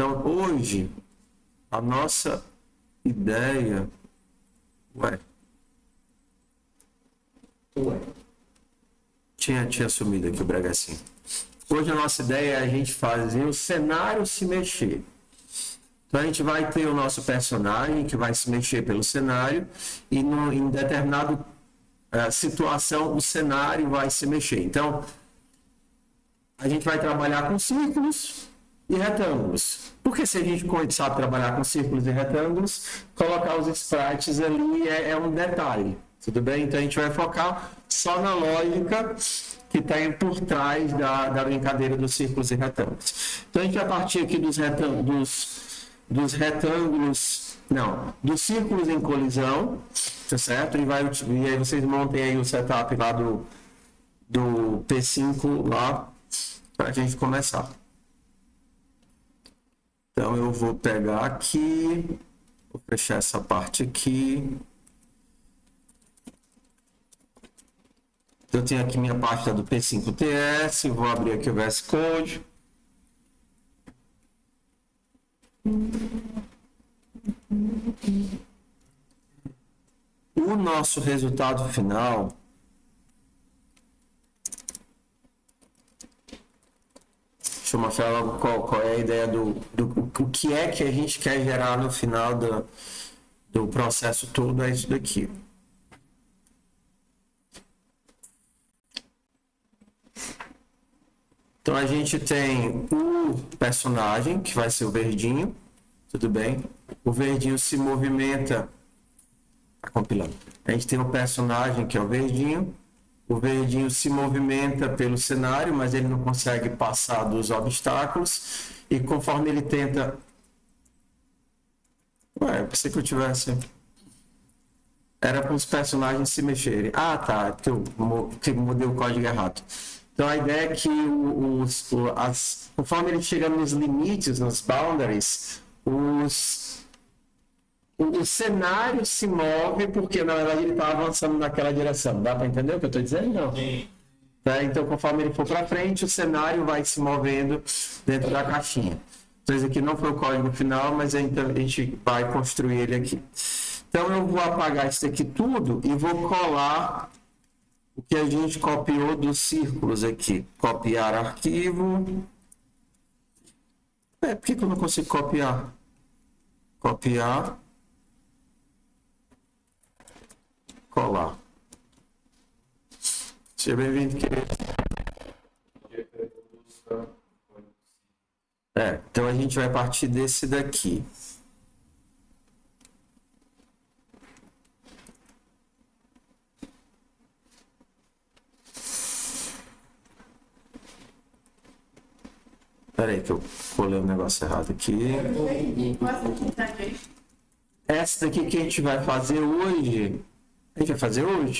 Então, hoje, a nossa ideia... Tinha sumido aqui o Bragacinho. Hoje a nossa ideia é a gente fazer o cenário se mexer. Então a gente vai ter o nosso personagem que vai se mexer pelo cenário e em determinada situação o cenário vai se mexer. Então a gente vai trabalhar com círculos e retângulos. Porque se a gente sabe trabalhar com círculos e retângulos, colocar os sprites ali é um detalhe. Tudo bem? Então a gente vai focar só na lógica que está por trás da brincadeira dos círculos e retângulos. Então a gente vai partir aqui dos círculos em colisão, tá certo? E aí vocês montem aí o setup lá do P5 lá para a gente começar. Então eu vou pegar aqui, vou fechar essa parte aqui. Eu tenho aqui minha pasta do P5TS, vou abrir aqui o VS Code. O nosso resultado final deixa eu mostrar logo qual é a ideia o que é que a gente quer gerar no final do processo todo, é isso daqui. Então a gente tem o personagem, que vai ser o verdinho, tudo bem? O verdinho se movimenta, tá compilando. A gente tem o personagem, que é o verdinho se movimenta pelo cenário, mas ele não consegue passar dos obstáculos, e conforme ele tenta... eu pensei que eu tivesse... Era para os personagens se mexerem. Ah, tá, porque eu mudei o código errado. Então a ideia é que conforme ele chega nos limites, nos boundaries, o cenário se move porque na verdade ele está avançando naquela direção. Dá para entender o que eu estou dizendo? Não. Sim. Tá? Então conforme ele for para frente, o cenário vai se movendo dentro da caixinha. Então esse aqui não foi o código final, mas então a gente vai construir ele aqui. Então eu vou apagar isso aqui tudo e vou colar o que a gente copiou dos círculos aqui. Copiar arquivo. Por que eu não consigo copiar? Copiar. Colar. Seja bem-vindo, querido. Então a gente vai partir desse daqui. Peraí que eu colei um negócio errado aqui. Essa daqui que a gente vai fazer hoje,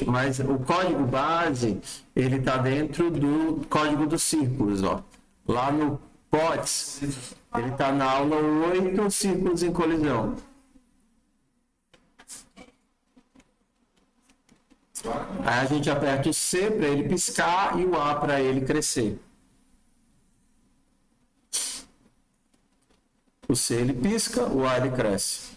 mas o código base, ele está dentro do código dos círculos, ó. Lá no POTS, ele está na aula 8, círculos em colisão. Aí a gente aperta o C para ele piscar e o A para ele crescer. O C ele pisca, o A ele cresce.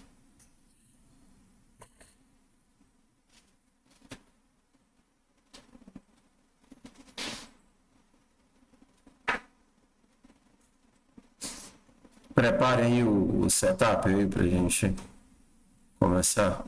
Preparem o setup aí para a gente começar.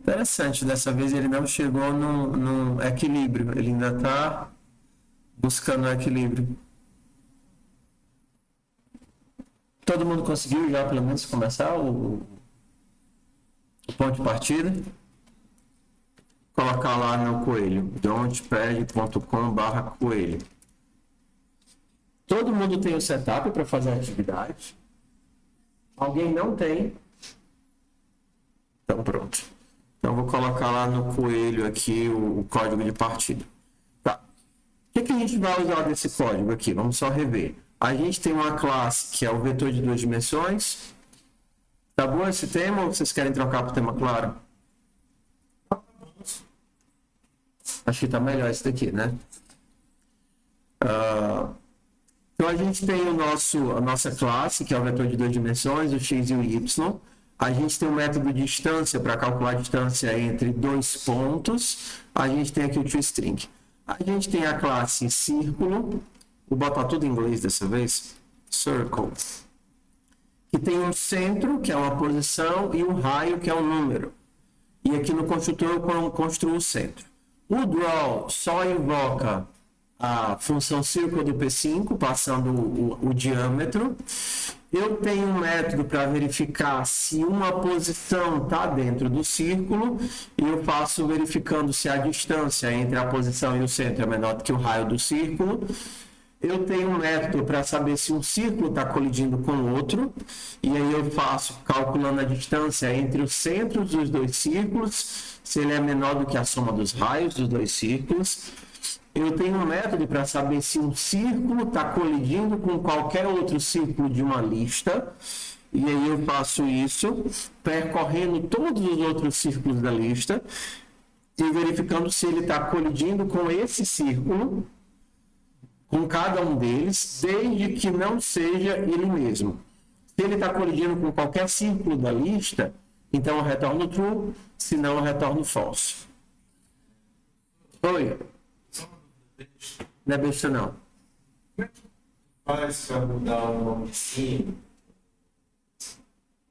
Interessante, dessa vez ele não chegou no equilíbrio, ele ainda está buscando o equilíbrio. Todo mundo conseguiu já pelo menos começar o ponto de partida? Colocar lá no coelho, don'tpad.com/coelho. Todo mundo tem o setup para fazer a atividade? Alguém não tem? Então pronto. Então vou colocar lá no coelho aqui o código de partida. Tá. O que a gente vai usar desse código aqui? Vamos só rever. A gente tem uma classe que é o vetor de 2 dimensões. Tá bom esse tema ou vocês querem trocar para o tema claro? Acho que está melhor esse daqui, né? Então a gente tem a nossa classe, que é o vetor de 2 dimensões, o x e o y. A gente tem o método de distância para calcular a distância entre 2 pontos. A gente tem aqui o toString. A gente tem a classe círculo. Vou botar tudo em inglês dessa vez. Circle. Que tem um centro, que é uma posição, e um raio, que é um número. E aqui no construtor eu construo o centro. O draw só invoca a função círculo do P5, passando o diâmetro. Eu tenho um método para verificar se uma posição está dentro do círculo, e eu faço verificando se a distância entre a posição e o centro é menor do que o raio do círculo. Eu tenho um método para saber se um círculo está colidindo com o outro, e aí eu faço calculando a distância entre os centros dos dois círculos, se ele é menor do que a soma dos raios dos dois círculos. Eu tenho um método para saber se um círculo está colidindo com qualquer outro círculo de uma lista, e aí eu faço isso percorrendo todos os outros círculos da lista e verificando se ele está colidindo com esse círculo, com cada um deles, desde que não seja ele mesmo. Se ele está colidindo com qualquer círculo da lista, então eu retorno true, se não eu retorno false. Oi? Não é besta não. Faz para mudar o nomezinho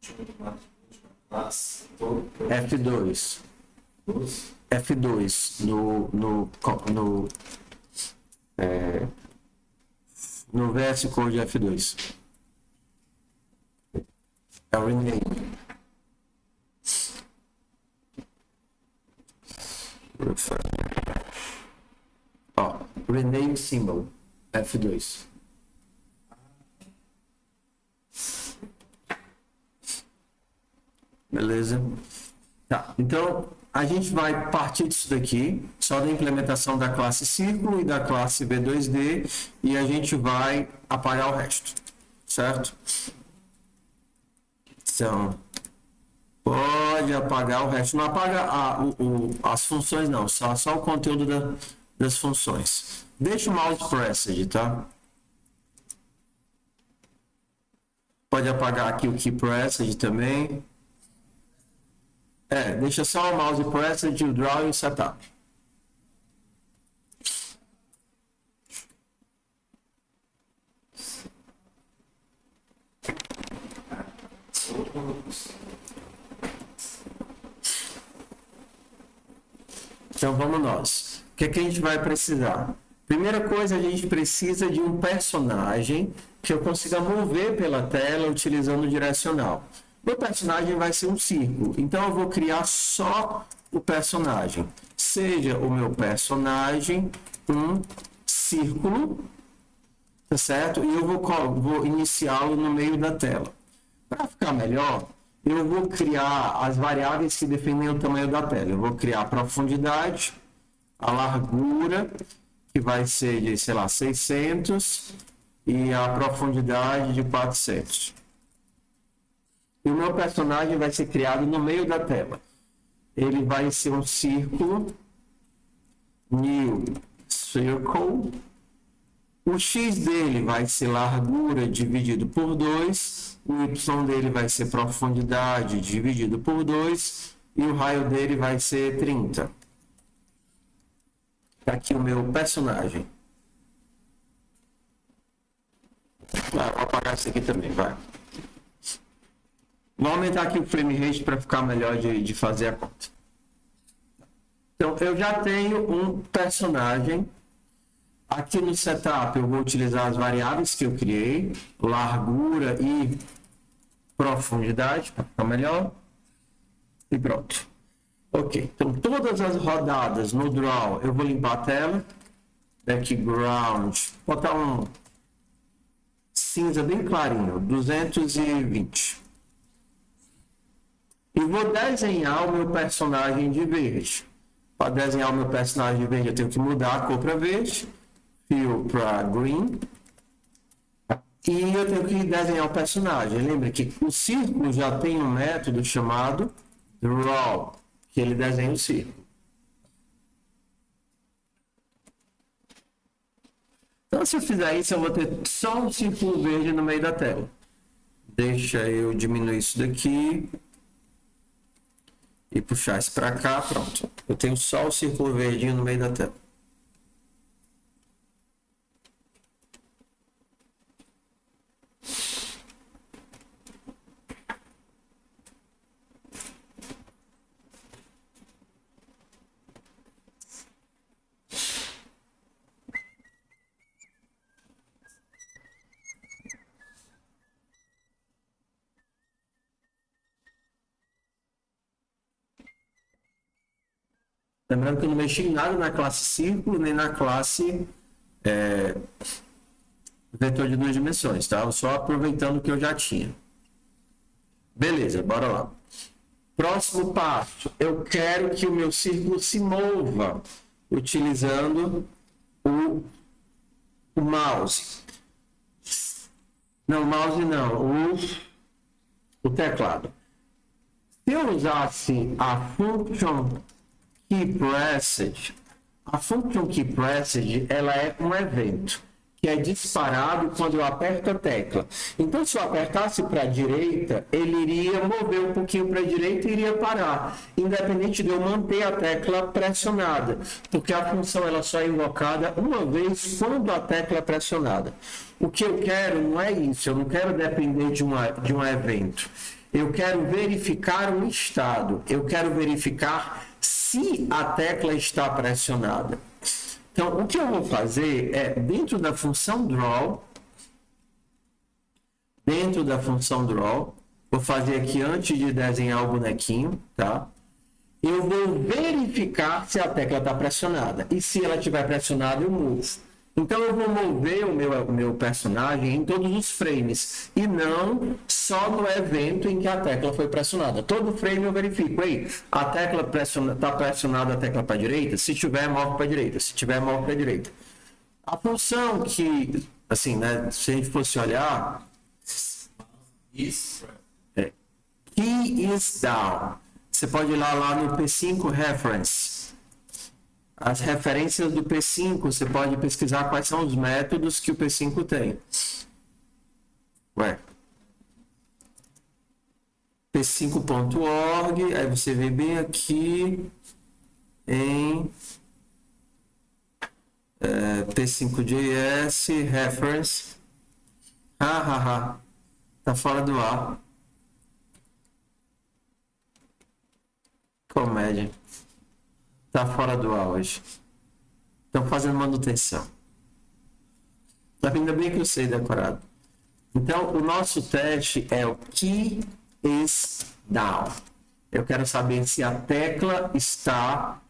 de uma classe F2. F2 no VS Code F2. É o rename. Ó, rename symbol F2. Beleza? Tá, então a gente vai partir disso daqui, só da implementação da classe círculo e da classe V2D, e a gente vai apagar o resto, certo? Então, pode apagar o resto, não apaga as funções não, só o conteúdo das funções. Deixa o mouse pressed, tá? Pode apagar aqui o key pressed também. Deixa só o mouse pressed, o draw e o setup. Então vamos nós. O que é que a gente vai precisar? Primeira coisa, a gente precisa de um personagem que eu consiga mover pela tela utilizando o direcional. Meu personagem vai ser um círculo, então eu vou criar só o personagem. Seja o meu personagem um círculo, tá certo? E eu vou iniciá-lo no meio da tela. Para ficar melhor, eu vou criar as variáveis que definem o tamanho da tela. Eu vou criar a profundidade, a largura, que vai ser de, sei lá, 600, e a profundidade de 400. E o meu personagem vai ser criado no meio da tela. Ele vai ser um círculo, new circle. O x dele vai ser largura dividido por 2, o y dele vai ser profundidade dividido por 2, e o raio dele vai ser 30. Tá aqui o meu personagem. Vou apagar isso aqui também, vai. Vou aumentar aqui o frame rate para ficar melhor de fazer a conta. Então, eu já tenho um personagem. Aqui no setup eu vou utilizar as variáveis que eu criei, largura e profundidade, para ficar melhor. E pronto. Ok, então todas as rodadas no draw eu vou limpar a tela. Background, botar um cinza bem clarinho, 220. E vou desenhar o meu personagem de verde. Para desenhar o meu personagem de verde, eu tenho que mudar a cor para verde. Fill para green. E eu tenho que desenhar o personagem. Lembra que o círculo já tem um método chamado draw, que ele desenha o círculo. Então, se eu fizer isso, eu vou ter só um círculo verde no meio da tela. Deixa eu diminuir isso daqui e puxar isso para cá, pronto. Eu tenho só o círculo verdinho no meio da tela. Lembrando que eu não mexi em nada na classe círculo, nem na classe vetor de duas dimensões, tá? Eu só aproveitando o que eu já tinha. Beleza, bora lá. Próximo passo. Eu quero que o meu círculo se mova utilizando o mouse. Não, mouse não, o teclado. Se eu usasse a function keyPressed, a function keyPressed, ela é um evento que é disparado quando eu aperto a tecla. Então, se eu apertasse para a direita, ele iria mover um pouquinho para a direita e iria parar, independente de eu manter a tecla pressionada, porque a função ela só é invocada uma vez quando a tecla é pressionada. O que eu quero não é isso, eu não quero depender de um evento. Eu quero verificar um estado, eu quero verificar se a tecla está pressionada. Então, o que eu vou fazer é, dentro da função draw, vou fazer aqui antes de desenhar o bonequinho, tá? Eu vou verificar se a tecla está pressionada. E se ela estiver pressionada, eu movo. Então, eu vou mover o meu personagem em todos os frames e não só no evento em que a tecla foi pressionada. Todo frame eu verifico. Aí, a tecla está pressionada a tecla para a direita? Se tiver, move para a direita. Se tiver, move para a direita. A função que, assim, né, se a gente fosse olhar... Key is down. Você pode ir lá no P5 Reference. As referências do P5, você pode pesquisar quais são os métodos que o P5 tem. P5.org, aí você vê bem aqui em P5JS, reference. Tá fora do ar. Comédia. Tá fora do ar hoje. Estão fazendo manutenção. Ainda bem que eu sei decorado. Então, o nosso teste é o key is down. Eu quero saber se a tecla está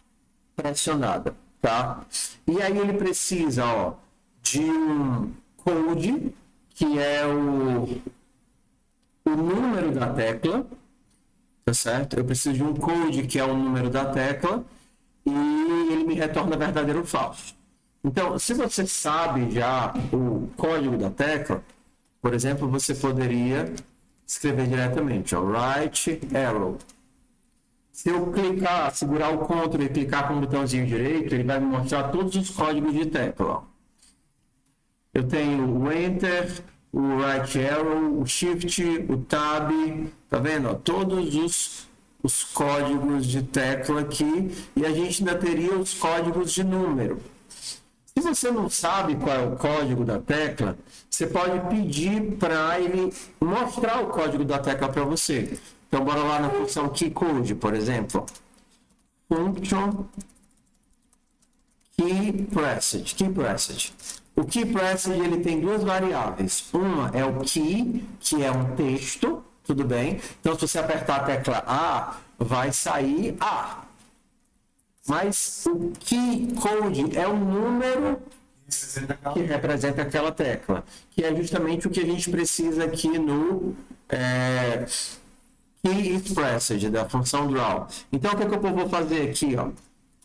pressionada, tá? E aí ele precisa, ó, de um code, que é o número da tecla, tá certo? Eu preciso de um code, que é o número da tecla, e ele me retorna verdadeiro ou falso. Então, se você sabe já o código da tecla, por exemplo, você poderia escrever diretamente, ó, right arrow. Se eu clicar, segurar o Ctrl e clicar com o botãozinho direito, ele vai me mostrar todos os códigos de tecla. Ó. Eu tenho o Enter, o right arrow, o Shift, o Tab, tá vendo? Ó, todos os códigos de tecla aqui, e a gente ainda teria os códigos de número. Se você não sabe qual é o código da tecla, você pode pedir para ele mostrar o código da tecla para você. Então, bora lá na função keyCode, por exemplo. Function keyPressed. O keyPressed ele tem duas variáveis. Uma é o key, que é um texto, tudo bem? Então, se você apertar a tecla A, vai sair A. Mas o keyCode é o número que representa aquela tecla, que é justamente o que a gente precisa aqui no keyExpressed, da função draw. Então, o que eu vou fazer aqui? Ó?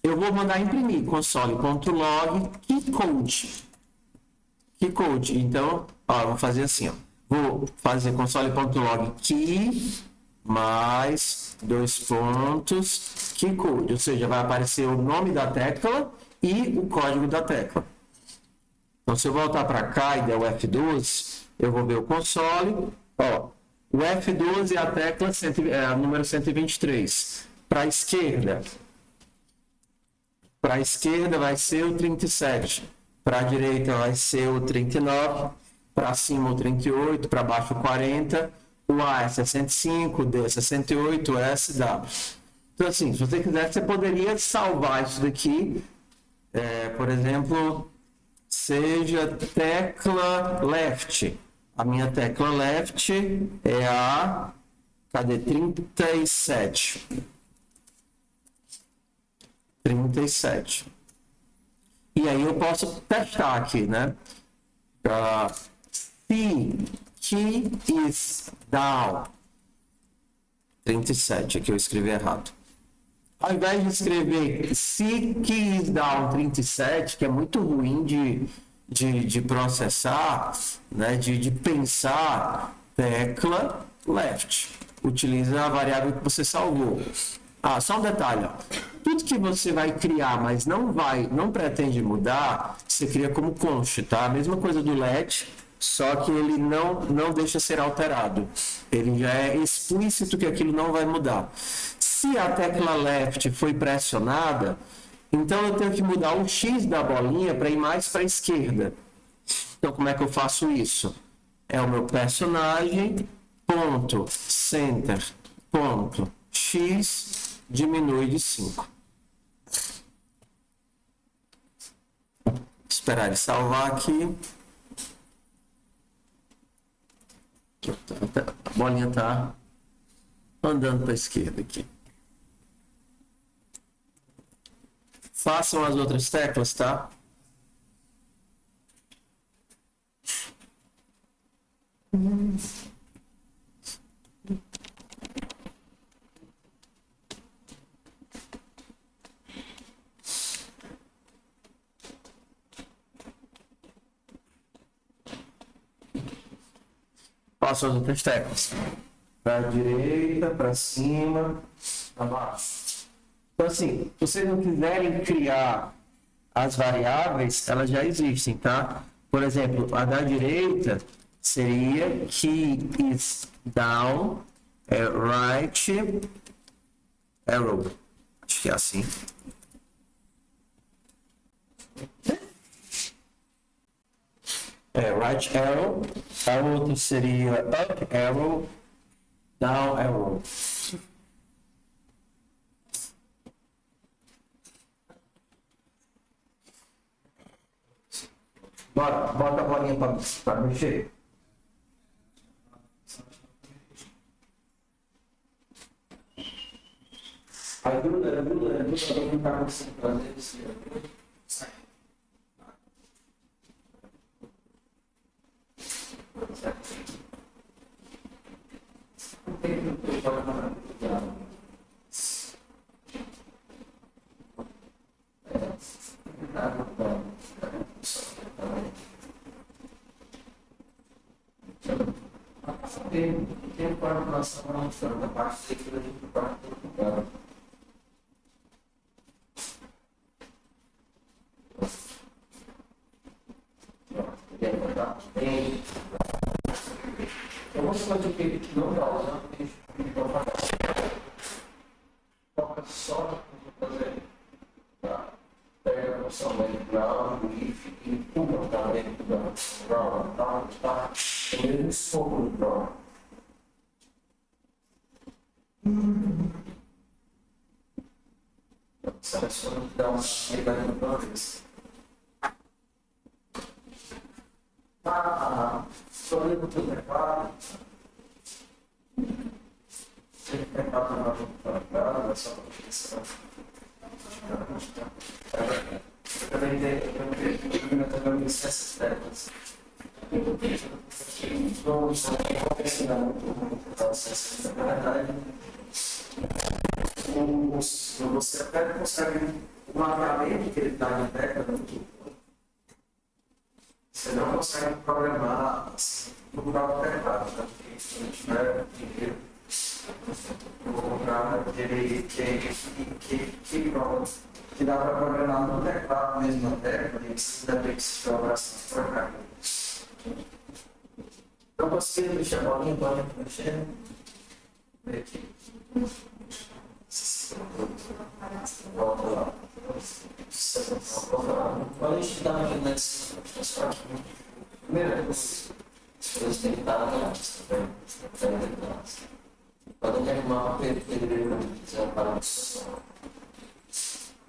Eu vou mandar imprimir console.log keyCode. Então, ó, vou fazer assim. Ó. Vou fazer console.log key mais keyCode, ou seja, vai aparecer o nome da tecla e o código da tecla. Então, se eu voltar para cá e der o F12, eu vou ver o console. Ó, o F12 é a tecla número 123. Para a esquerda vai ser o 37. Para a direita vai ser o 39. Para cima o 38, para baixo o 40. O A é 65, o D é 68, o S, W. Então, assim, se você quiser, você poderia salvar isso daqui. Por exemplo, seja tecla left. A minha tecla left é a... Cadê? 37. 37. E aí eu posso testar aqui, né? Se key is down. 37, aqui eu escrevi errado. Ao invés de escrever se key is down 37, que é muito ruim de processar, né? de pensar, tecla left. Utiliza a variável que você salvou. Só um detalhe. Ó. Tudo que você vai criar, mas não pretende mudar, você cria como const, tá? A mesma coisa do let, só que ele não deixa ser alterado. Ele já é explícito que aquilo não vai mudar. Se a tecla left foi pressionada, então eu tenho que mudar o X da bolinha para ir mais para a esquerda. Então, como é que eu faço isso? É o meu personagem, ponto, center, ponto, X, diminui de 5. Esperar ele salvar aqui. A bolinha está andando para a esquerda aqui. Façam as outras teclas, tá? Façam as outras teclas. Para a direita, para cima, para baixo. Então, assim, se vocês não quiserem criar as variáveis, elas já existem, tá? Por exemplo, a da direita seria key is down, right arrow. Acho que é assim. Right arrow. A outra seria up arrow, down arrow. Bora, bota a bolinha para mexer. Ajuda para ficar concentrado nesse. Tem coordenação da parte de eu vou falar de que não dá usando foca só no fazer. Pega a noção legal, o if e empurra para dentro da prova, tá? O mesmo escopo do prova. Seleciona que dá uma chegada no progresso. Estou olhando para o preparo. Você prepara para a sua profissão. Eu também tenho essas teclas. Vamos ensinar o processo de verdade. Você até consegue um mapeamento que ele está na tecla. Você não consegue programar assim, no próprio teclado, tá? Porque se não tiver inteiro, eu vou comprar aquele que prova. que dá para programar no teclado mesmo a tecla, e precisa da de operação de trocar. Não consigo mexer a bolinha, pode mexer. Aqui. Volta lá. Quando a gente dá uma janela só aqui, primeira coisa, as coisas têm que estar alinhadas, tá vendo? Quando ele arrumar uma pedreira, quiser uma parafuso.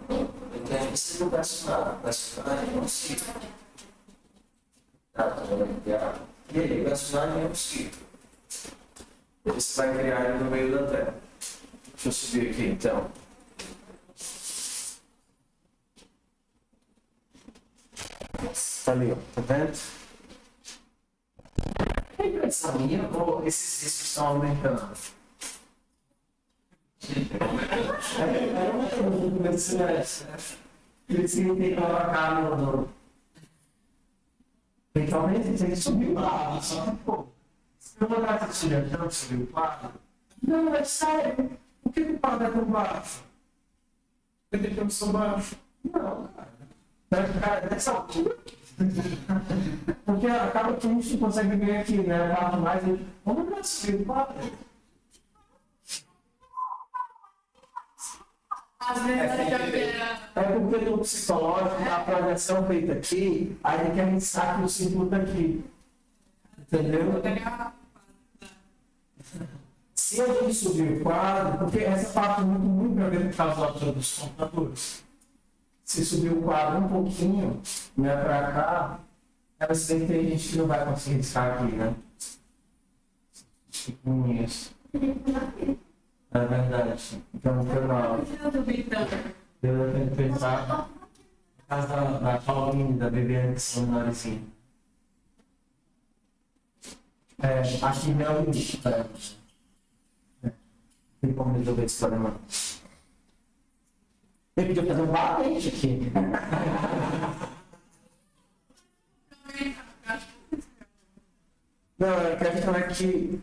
Então a gente precisa do personagem é possível. E aí, o personagem é possível. Você vai criar ele no meio da tela. Deixa eu subir aqui então. Tá ali, ó. Tá vendo? A impressão minha, ou esses riscos estão aumentando? Eles têm que colocar no. Eventualmente tem que subir o quadro, só que, pô, se eu botar esse tirantão subir o quadro, não, é sério. Por que o quadro é tão baixo? Porque tem tão baixo? Não, cara. Vai ficar dessa altura. Porque acaba que a gente não consegue ver aqui, né? A parte mais. Vamos lá subir o quadro. É porque no psicológico, a projeção feita aqui, aí ele quer pensar que o símbolo está aqui. Entendeu? Se a gente subir o quadro, porque essa parte é muito para ver por causa da altura dos computadores. Se subir o quadro um pouquinho, né, para cá, aí você vê que tem gente que não vai conseguir estar aqui, né? Isso. É verdade. Então, foi mal. Eu tenho que pensar na casa da Paulinha, da Bebiane, que são menorzinho. Aqui não é o limite. Tem como resolver esse problema. Eu podia fazer um batente aqui. Não, a questão é que.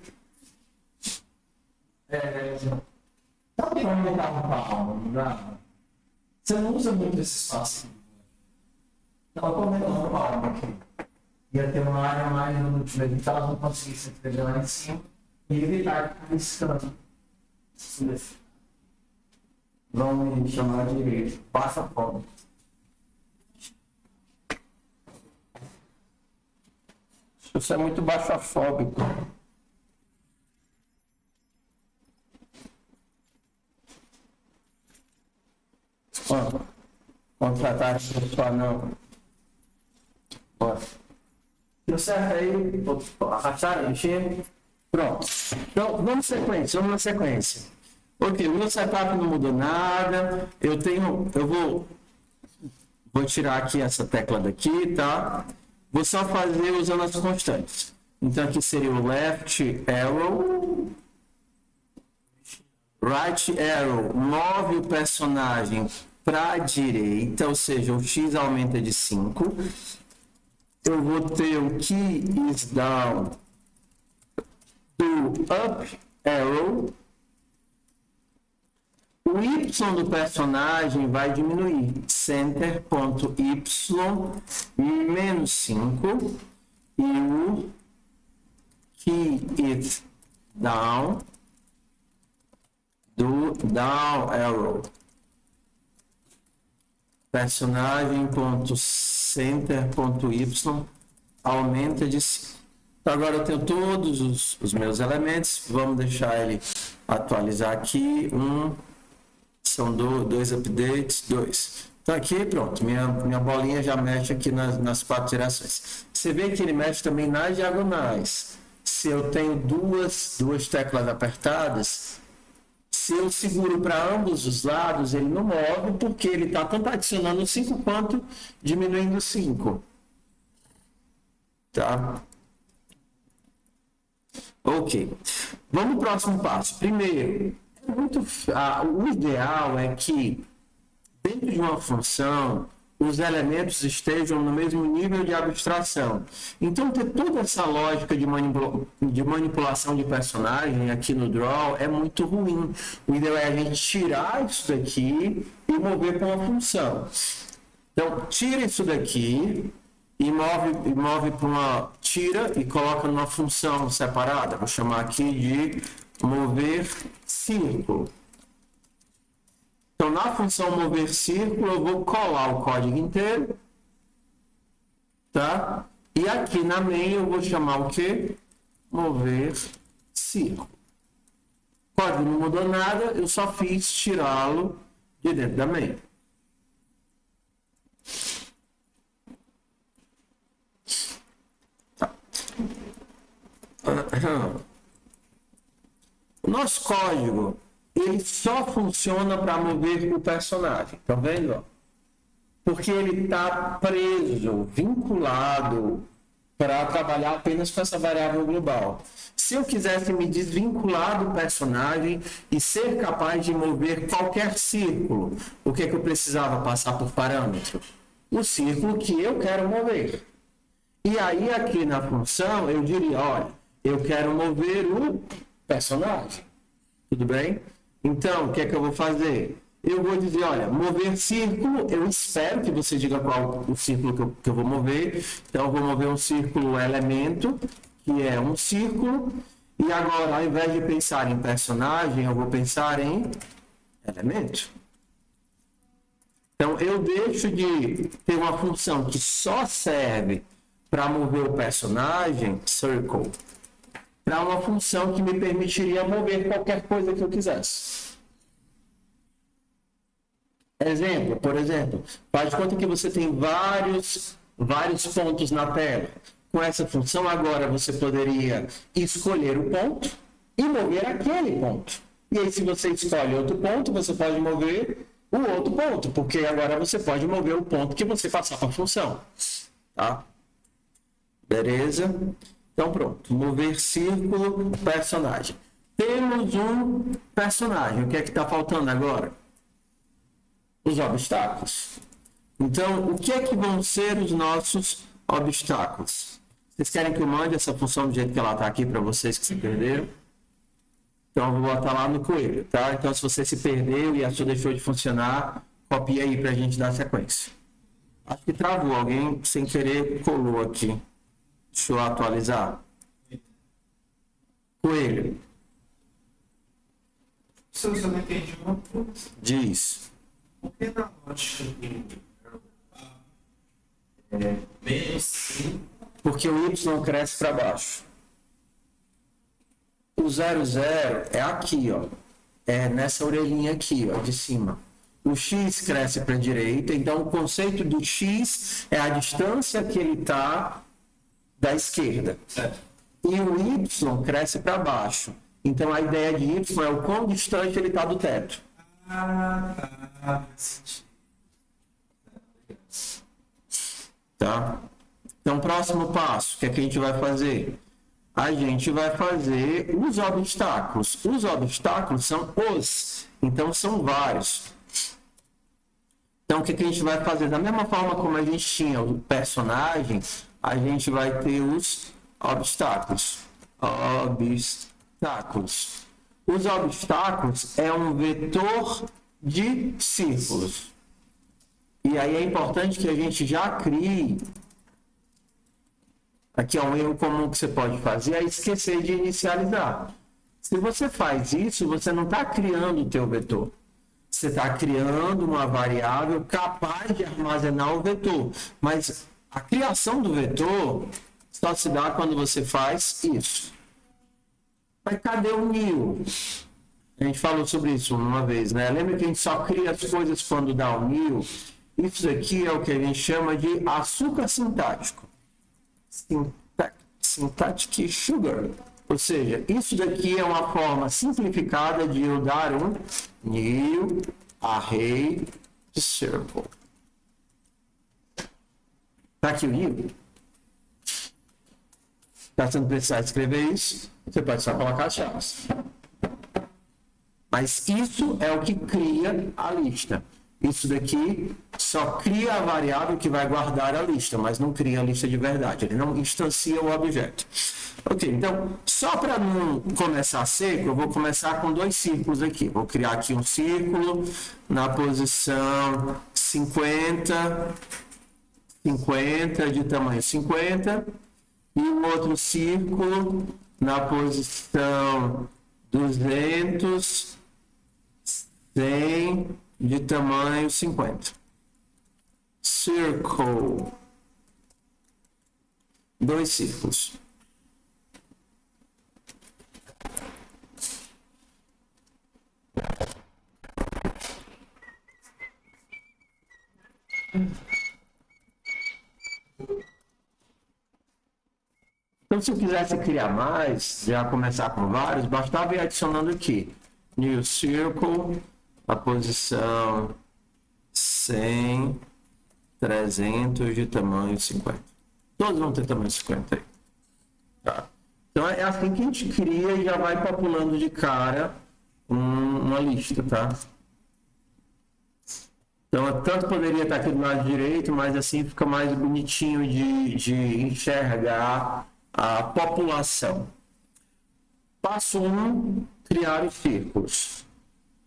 Dá para aumentar uma palma, não dá? Você não usa muito esse espaço. Dá para aumentar uma palma aqui. Ia ter uma área mais inútil, então elas não conseguissem escrever lá em cima e evitar que riscando. Vão me chamar de baixa palma. Você é muito baixofóbico. Contratar essa pessoa não. Bora. Deu certo aí? Arrastaram, mexer. Pronto. Então, vamos na sequência. Ok, o meu setup não mudou nada. Eu vou tirar aqui essa tecla daqui, tá? Vou só fazer usando as constantes. Então aqui seria o left arrow, right arrow, move o personagem para a direita, ou seja, o X aumenta de 5. Eu vou ter o key is down do up arrow. O Y do personagem vai diminuir. Center.y menos 5. E o key is down do down arrow. Personagem.center.y aumenta de 5. Então, agora eu tenho todos os meus elementos. Vamos deixar ele atualizar aqui. São dois updates, 2. Então aqui, pronto, minha bolinha já mexe aqui nas 4 direções. Você vê que ele mexe também nas diagonais. Se eu tenho duas teclas apertadas, se eu seguro para ambos os lados, ele não move, porque ele está tanto adicionando 5 quanto diminuindo 5. Tá? Ok. Vamos para o próximo passo. Primeiro, o ideal é que, dentro de uma função, os elementos estejam no mesmo nível de abstração. Então, ter toda essa lógica de manipulação de personagem aqui no Draw é muito ruim. O ideal é a gente tirar isso daqui e mover para uma função. Então, tira isso daqui e move para uma... Tira e coloca numa função separada. Vou chamar aqui de mover círculo. Então, na função mover círculo, eu vou colar o código inteiro, tá? E aqui na main eu vou chamar o quê? Mover círculo. O código não mudou nada, eu só fiz tirá-lo de dentro da main. Tá. O nosso código, ele só funciona para mover o personagem, tá vendo? Porque ele está preso, vinculado para trabalhar apenas com essa variável global. Se eu quisesse me desvincular do personagem e ser capaz de mover qualquer círculo, o que é que eu precisava passar por parâmetro? O círculo que eu quero mover. E aí aqui na função eu diria, olha, eu quero mover o personagem. Tudo bem? Então, o que é que eu vou fazer? Eu vou dizer, olha, mover círculo, eu espero que você diga qual o círculo que eu vou mover. Então, eu vou mover um círculo elemento, que é um círculo. E agora, ao invés de pensar em personagem, eu vou pensar em elemento. Então, eu deixo de ter uma função que só serve para mover o personagem, circle, para uma função que me permitiria mover qualquer coisa que eu quisesse. Exemplo, por exemplo, faz de conta que você tem vários pontos na tela. Com essa função, agora você poderia escolher o ponto e mover aquele ponto. E aí, se você escolhe outro ponto, você pode mover o outro ponto, porque agora você pode mover o ponto que você passar para a função. Tá? Beleza? Então, pronto. Mover círculo, personagem. Temos um personagem. O que é que está faltando agora? Os obstáculos. Então, o que é que vão ser os nossos obstáculos? Vocês querem que eu mande essa função do jeito que ela está aqui para vocês que se perderam? Então, eu vou botar lá no coelho, tá? Então, se você se perdeu e a sua deixou de funcionar, copia aí para a gente dar sequência. Acho que travou. Alguém, sem querer, colou aqui. Deixa eu atualizar. Coelho. Se eu não entendi uma coisa, Diz. por que na lógica do Menos 5. Porque o Y cresce para baixo. O 00 é aqui, ó. É nessa orelhinha aqui, ó, de cima. O X cresce para a direita, então o conceito do X é a distância que ele está da esquerda. Certo. E o Y cresce para baixo. Então a ideia de Y é o quão distante ele está do teto. faz sentido. Tá? Então, próximo passo, o que é que a gente vai fazer? A gente vai fazer os obstáculos. Os obstáculos são os, então são vários. Então, o que é que a gente vai fazer? Da mesma forma como a gente tinha o personagem, a gente vai ter os obstáculos. Obstáculos. Os obstáculos é um vetor de círculos. E aí é importante que a gente já crie. Aqui é um erro comum que você pode fazer, é esquecer de inicializar. Se você faz isso, você não está criando o teu vetor. Você está criando uma variável capaz de armazenar o vetor. Mas a criação do vetor só se dá quando você faz isso. Mas cadê o new? A gente falou sobre isso uma vez, né? Lembra que a gente só cria as coisas quando dá o new? Isso aqui é o que a gente chama de açúcar sintático. Syntactic sugar. Ou seja, isso daqui é uma forma simplificada de eu dar um new array circle. Tá aqui o new. Tá, você não precisar escrever isso, você pode só colocar as chaves. Mas isso é o que cria a lista. Isso daqui só cria a variável que vai guardar a lista, mas não cria a lista de verdade. Ele não instancia o objeto. Ok, então, só para não começar seco, eu vou começar com 2 círculos aqui. Vou criar aqui um círculo na posição 50, de tamanho 50, e um outro círculo na posição 200, 100, de tamanho 50. Circle. 2 círculos. Então, se eu quisesse criar mais, já começar com vários, bastava ir adicionando aqui. New Circle, a posição 100, 300 de tamanho 50. Todos vão ter tamanho 50 aí. Tá? Então, é assim que a gente cria e já vai populando de cara uma lista, tá? Então, tanto poderia estar aqui do lado direito, mas assim fica mais bonitinho de enxergar a população. Passo 1, criar os círculos.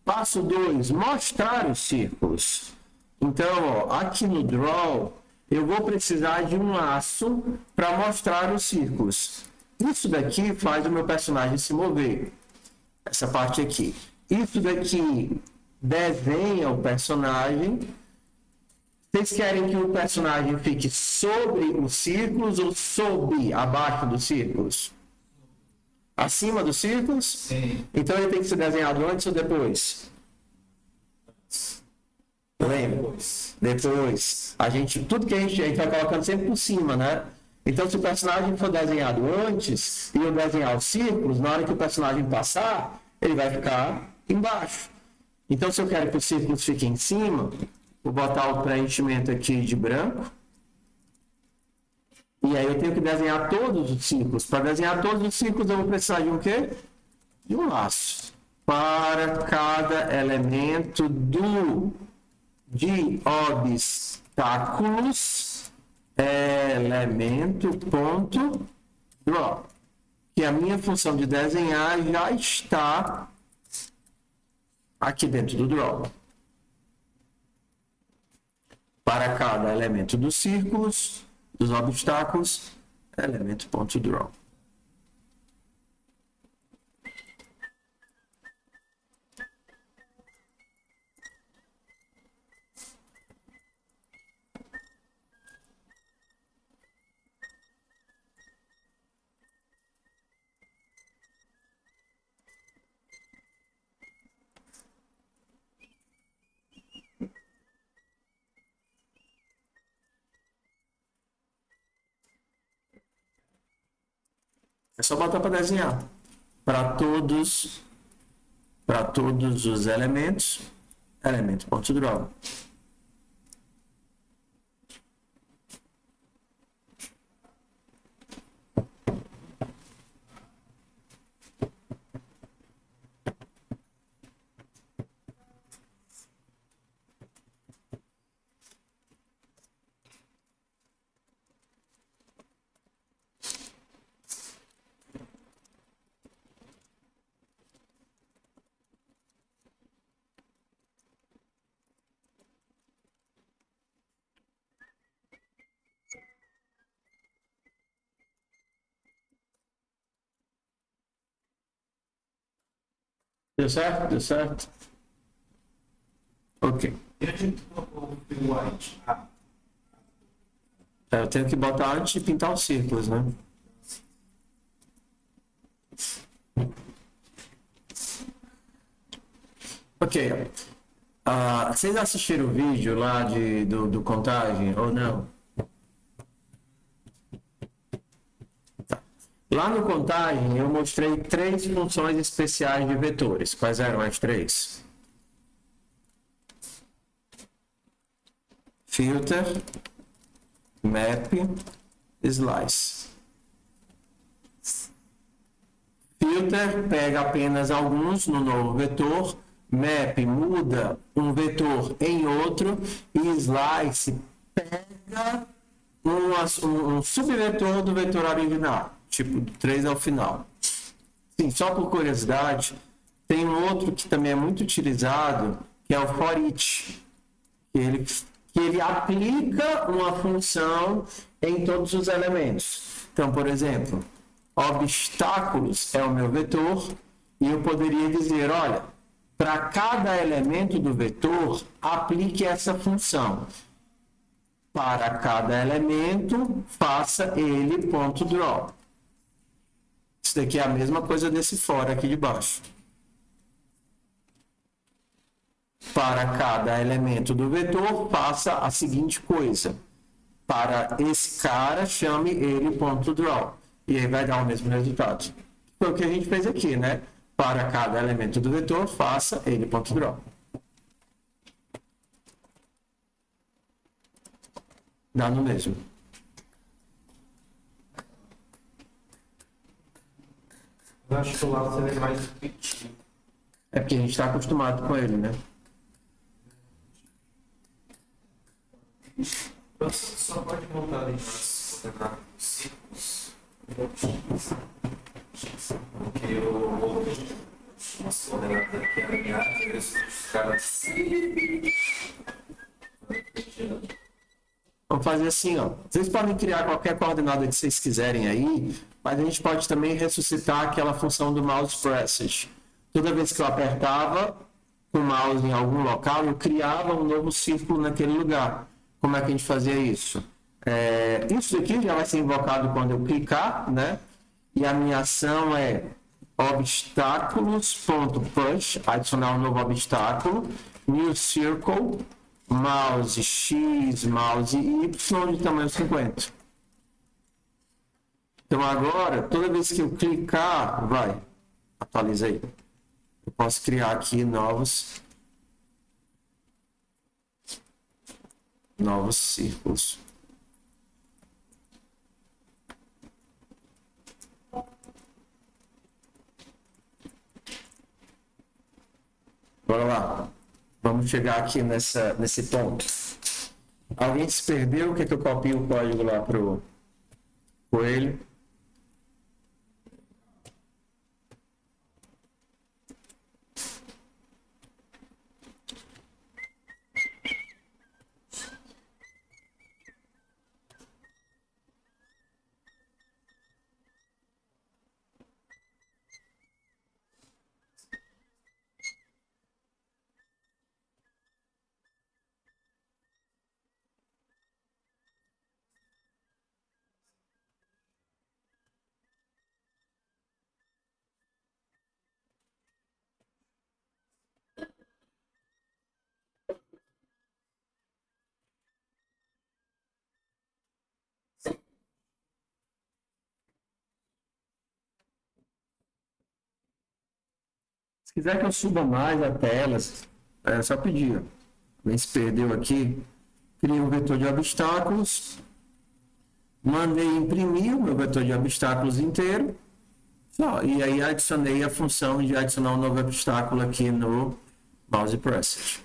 Passo 2, mostrar os círculos. Então, ó, aqui no Draw, eu vou precisar de um laço para mostrar os círculos. Isso daqui faz o meu personagem se mover. Essa parte aqui. Isso daqui desenha o personagem. Vocês querem que o personagem fique sobre os círculos ou abaixo dos círculos? Acima dos círculos? Sim. Então ele tem que ser desenhado antes ou depois? Lembra? Depois. Tudo que a gente vai colocando sempre por cima, né? Então, se o personagem for desenhado antes e eu desenhar os círculos, na hora que o personagem passar, ele vai ficar embaixo. Então, se eu quero que os círculos fiquem em cima, vou botar o preenchimento aqui de branco. E aí eu tenho que desenhar todos os círculos. Para desenhar todos os círculos, eu vou precisar de um quê? De um laço. Para cada elemento de obstáculos, elemento.draw. Que a minha função de desenhar já está aqui dentro do draw. Para cada elemento dos círculos, dos obstáculos, elemento.draw. É só botar para desenhar. Para todos os elementos, elemento.draw. Deu certo? Deu certo? Ok. E a gente colocou o fill white. Eu tenho que botar antes de pintar os círculos, né? Ok. Vocês assistiram o vídeo lá do contagem ou não? Tá. Lá no contagem eu mostrei 3 funções especiais de vetores. Quais eram as 3? Filter, map, slice. Filter pega apenas alguns no novo vetor, map muda um vetor em outro e slice pega um subvetor do vetor original, tipo 3 ao final. Sim, só por curiosidade, tem um outro que também é muito utilizado, que é o for each, que ele aplica uma função em todos os elementos. Então, por exemplo, obstáculos é o meu vetor, e eu poderia dizer, olha, para cada elemento do vetor, aplique essa função. Para cada elemento, faça ele ponto .draw. Isso daqui é a mesma coisa desse fora aqui de baixo. Para cada elemento do vetor, faça a seguinte coisa. Para esse cara, chame ele ponto .draw. E aí vai dar o mesmo resultado. Foi o que a gente fez aqui, né? Para cada elemento do vetor, faça ele ponto .draw. Dá no mesmo. Eu acho que o lápis ele é mais intuitivo. É porque a gente está acostumado com ele, né? Você só pode montar ali nas coordenadas dos círculos. Porque o outro, as coordenadas aqui alinhadas, eles ficaram assim. Vamos fazer assim, ó. Vocês podem criar qualquer coordenada que vocês quiserem aí, mas a gente pode também ressuscitar aquela função do mouse pressage. Toda vez que eu apertava o mouse em algum local, eu criava um novo círculo naquele lugar. Como é que a gente fazia isso? Isso aqui já vai ser invocado quando eu clicar, né? E a minha ação é obstáculos.push, adicionar um novo obstáculo, new circle, mouse X, mouse Y de tamanho 50. Então agora, toda vez que eu clicar, vai, atualiza aí. Eu posso criar aqui novos círculos. Bora lá. Vamos chegar aqui nesse ponto. Alguém se perdeu? Quer que eu copie o código lá pro Coelho? Se quiser que eu suba mais a tela, é só pedir. Alguém se perdeu aqui. Criei um vetor de obstáculos. Mandei imprimir o meu vetor de obstáculos inteiro. E aí adicionei a função de adicionar um novo obstáculo aqui no mouse pressage.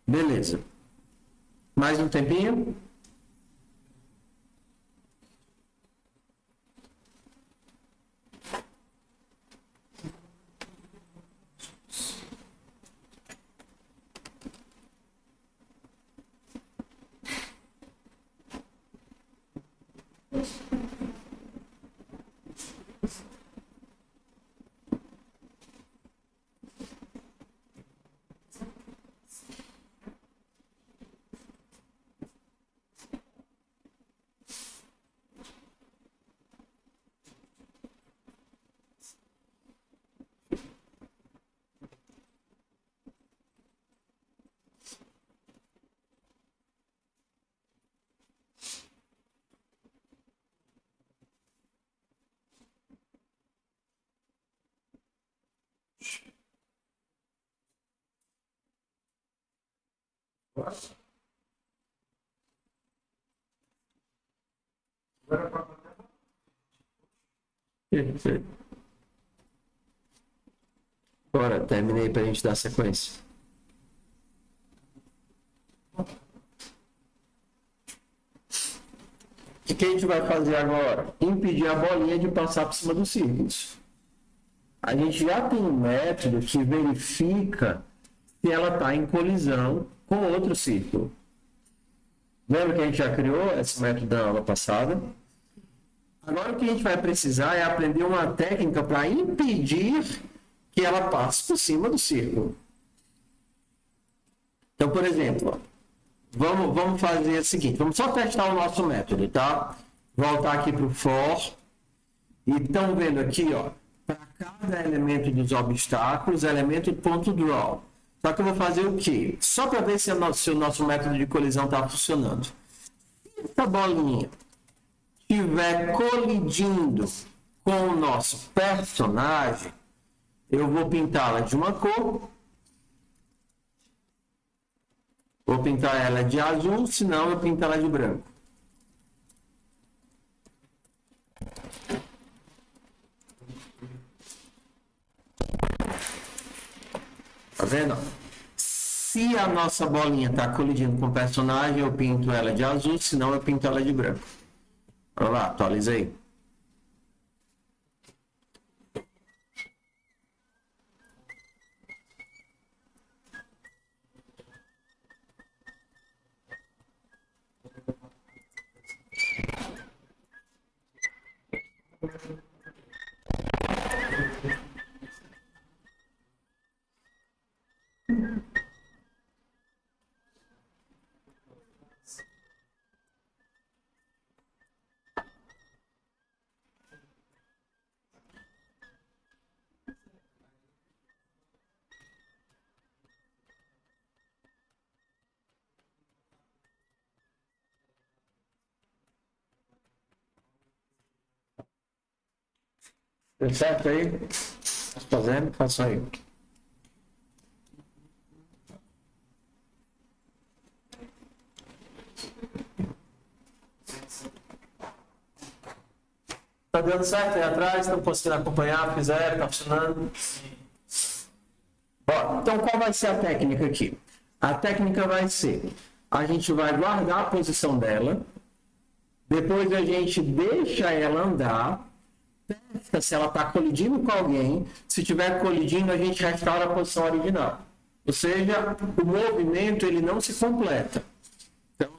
Beleza. Mais um tempinho. Perfeito. Bora, terminei para a gente dar sequência. O que a gente vai fazer agora? Impedir a bolinha de passar por cima dos círculos. A gente já tem um método que verifica se ela está em colisão com outro círculo. Lembra que a gente já criou esse método da aula passada? Agora o que a gente vai precisar é aprender uma técnica para impedir que ela passe por cima do círculo. Então, por exemplo, vamos fazer o seguinte, vamos só testar o nosso método, tá? Voltar aqui para o for. E estão vendo aqui, ó, para cada elemento dos obstáculos, elemento do ponto draw. Só que eu vou fazer o quê? Só para ver se o nosso método de colisão está funcionando. Se essa bolinha estiver colidindo com o nosso personagem, eu vou pintá-la de uma cor. Vou pintar ela de azul, senão eu pinto ela de branco. Tá vendo? Se a nossa bolinha está colidindo com o personagem, eu pinto ela de azul, senão eu pinto ela de branco. Olha lá, atualizei. Deu certo aí? Tá fazendo? Faça aí. Tá dando certo aí atrás? Estão conseguindo acompanhar? Fizeram? Tá funcionando? Ó, então, qual vai ser a técnica aqui? A técnica vai ser, a gente vai guardar a posição dela, depois a gente deixa ela andar, testa se ela está colidindo com alguém. Se estiver colidindo, a gente restaura a posição original. Ou seja, o movimento ele não se completa. Então,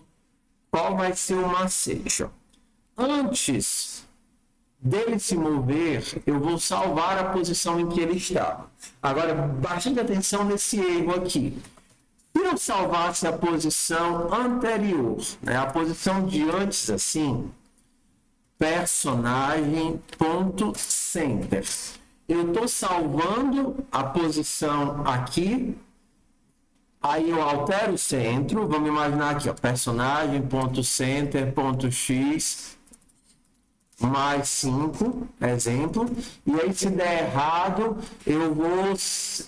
qual vai ser o macete? Antes dele se mover, eu vou salvar a posição em que ele está. Agora, bastante atenção nesse erro aqui. Se eu salvasse a posição anterior, né, a posição de antes assim, personagem.center. Eu estou salvando a posição aqui, aí eu altero o centro, vamos imaginar aqui, ó, personagem.center.x mais 5, exemplo, e aí se der errado, eu vou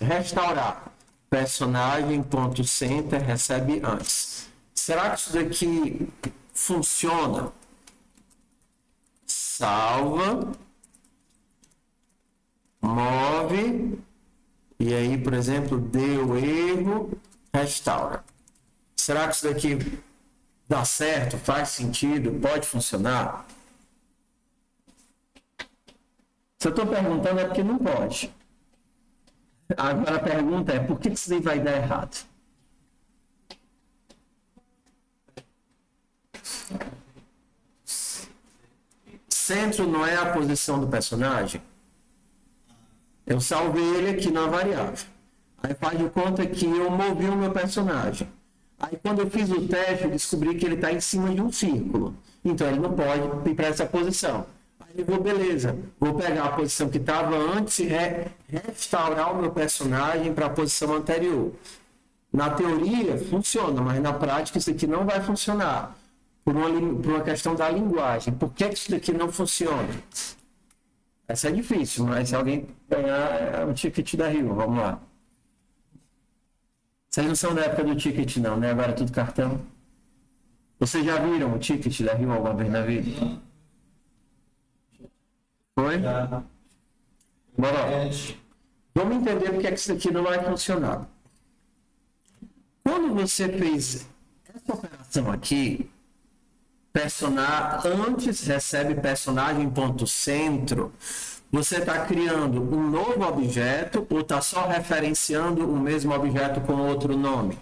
restaurar. Personagem.center recebe antes. Será que isso daqui funciona? Salva, move, e aí, por exemplo, deu erro, restaura. Será que isso daqui dá certo, faz sentido, pode funcionar? Se eu estou perguntando é porque não pode. Agora a pergunta é, por que isso daí vai dar errado? Centro não é a posição do personagem? Eu salvei ele aqui na variável. Aí faz de conta que eu movi o meu personagem. Aí quando eu fiz o teste, eu descobri que ele está em cima de um círculo. Então ele não pode ir para essa posição. Aí eu vou, beleza, vou pegar a posição que estava antes e restaurar o meu personagem para a posição anterior. Na teoria funciona, mas na prática isso aqui não vai funcionar. Por uma questão da linguagem. Por que isso daqui não funciona? Essa é difícil, mas se alguém ganhar, é o ticket da Rio. Vamos lá. Vocês não são da época do ticket não, né? Agora é tudo cartão. Vocês já viram o ticket da Rio alguma vez na vida? Foi? Já. Bora lá. Edge. Vamos entender porque é que isso aqui não vai funcionar. Quando você fez essa operação aqui, antes recebe personagem ponto centro, você está criando um novo objeto ou está só referenciando o mesmo objeto com outro nome?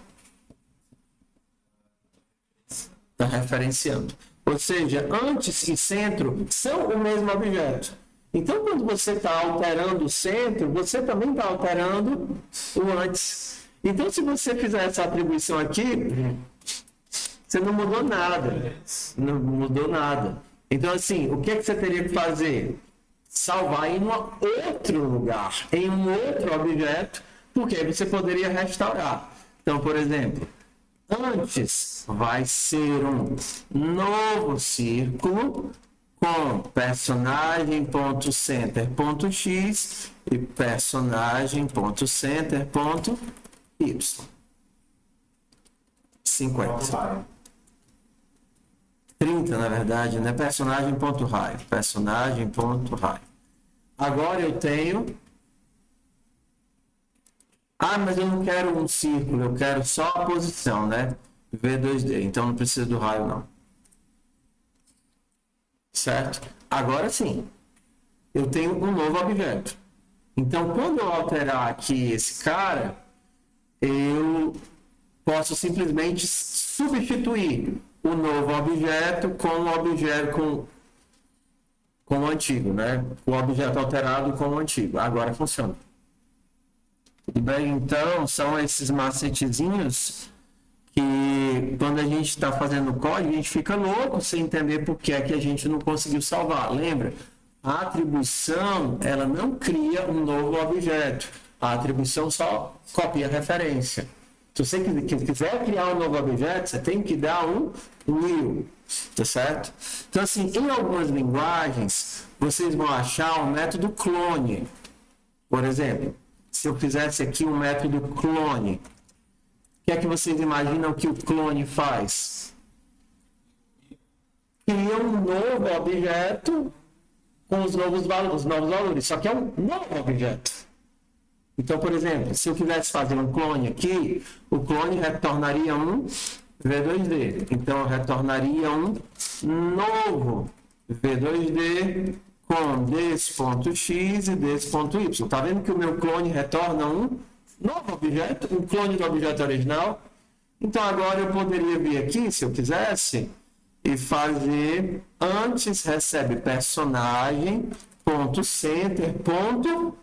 Está referenciando. Ou seja, antes e centro são o mesmo objeto. Então, quando você está alterando o centro, você também está alterando o antes. Então, se você fizer essa atribuição aqui, você não mudou nada. Não mudou nada. Então, assim, o que é que você teria que fazer? Salvar em um outro lugar, em um outro objeto, porque aí você poderia restaurar. Então, por exemplo, antes vai ser um novo círculo com personagem.center.x e personagem.center.y. 50. 30, na verdade, né? Personagem.raio. Personagem.raio. Agora eu tenho... Ah, mas eu não quero um círculo, eu quero só a posição, né? V2D. Então não precisa do raio, não. Certo? Agora sim, eu tenho um novo objeto. Então, quando eu alterar aqui esse cara, eu posso simplesmente substituir o novo objeto com o objeto com o antigo, né? O objeto alterado com o antigo. Agora funciona. Tudo bem? Então, são esses macetezinhos que quando a gente está fazendo o código, a gente fica louco sem entender por que é que a gente não conseguiu salvar. Lembra? A atribuição, ela não cria um novo objeto. A atribuição só copia a referência. Se você quiser criar um novo objeto, você tem que dar um new, tá certo? Então, assim, em algumas linguagens, vocês vão achar um método clone. Por exemplo, se eu fizesse aqui um método clone, o que é que vocês imaginam que o clone faz? Cria um novo objeto com os novos valores, só que é um novo objeto. Então, por exemplo, se eu quisesse fazer um clone aqui, o clone retornaria um V2D. Então, eu retornaria um novo V2D com desse.x e desse.y. Está vendo que o meu clone retorna um novo objeto, um clone do objeto original? Então, agora eu poderia vir aqui, se eu quisesse, e fazer antes recebe personagem, ponto center, ponto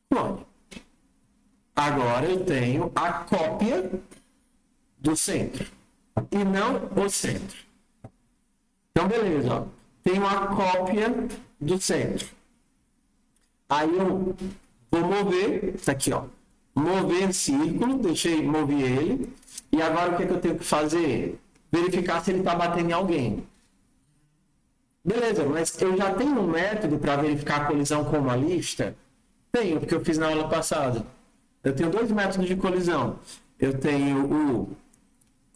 clone. Agora eu tenho a cópia do centro e não o centro. Então, beleza, ó. Tenho a cópia do centro. Aí eu vou mover, tá aqui, ó. Mover círculo, movi ele. E agora o que eu tenho que fazer? Verificar se ele está batendo em alguém. Beleza, mas eu já tenho um método para verificar a colisão com uma lista? Tenho, porque eu fiz na aula passada. Eu tenho dois métodos de colisão. Eu tenho o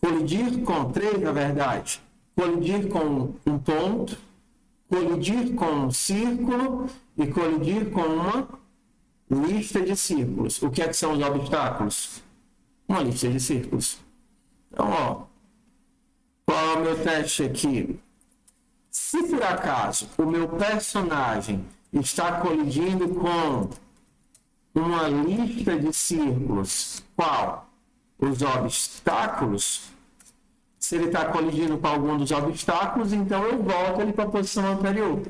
colidir com 3, na verdade. Colidir com um ponto, colidir com um círculo e colidir com uma lista de círculos. O que é que são os obstáculos? Uma lista de círculos. Então, ó, qual é o meu teste aqui? Se por acaso o meu personagem está colidindo com uma lista de círculos, qual? Os obstáculos. Se ele está colidindo com algum dos obstáculos, então eu volto ele para a posição anterior.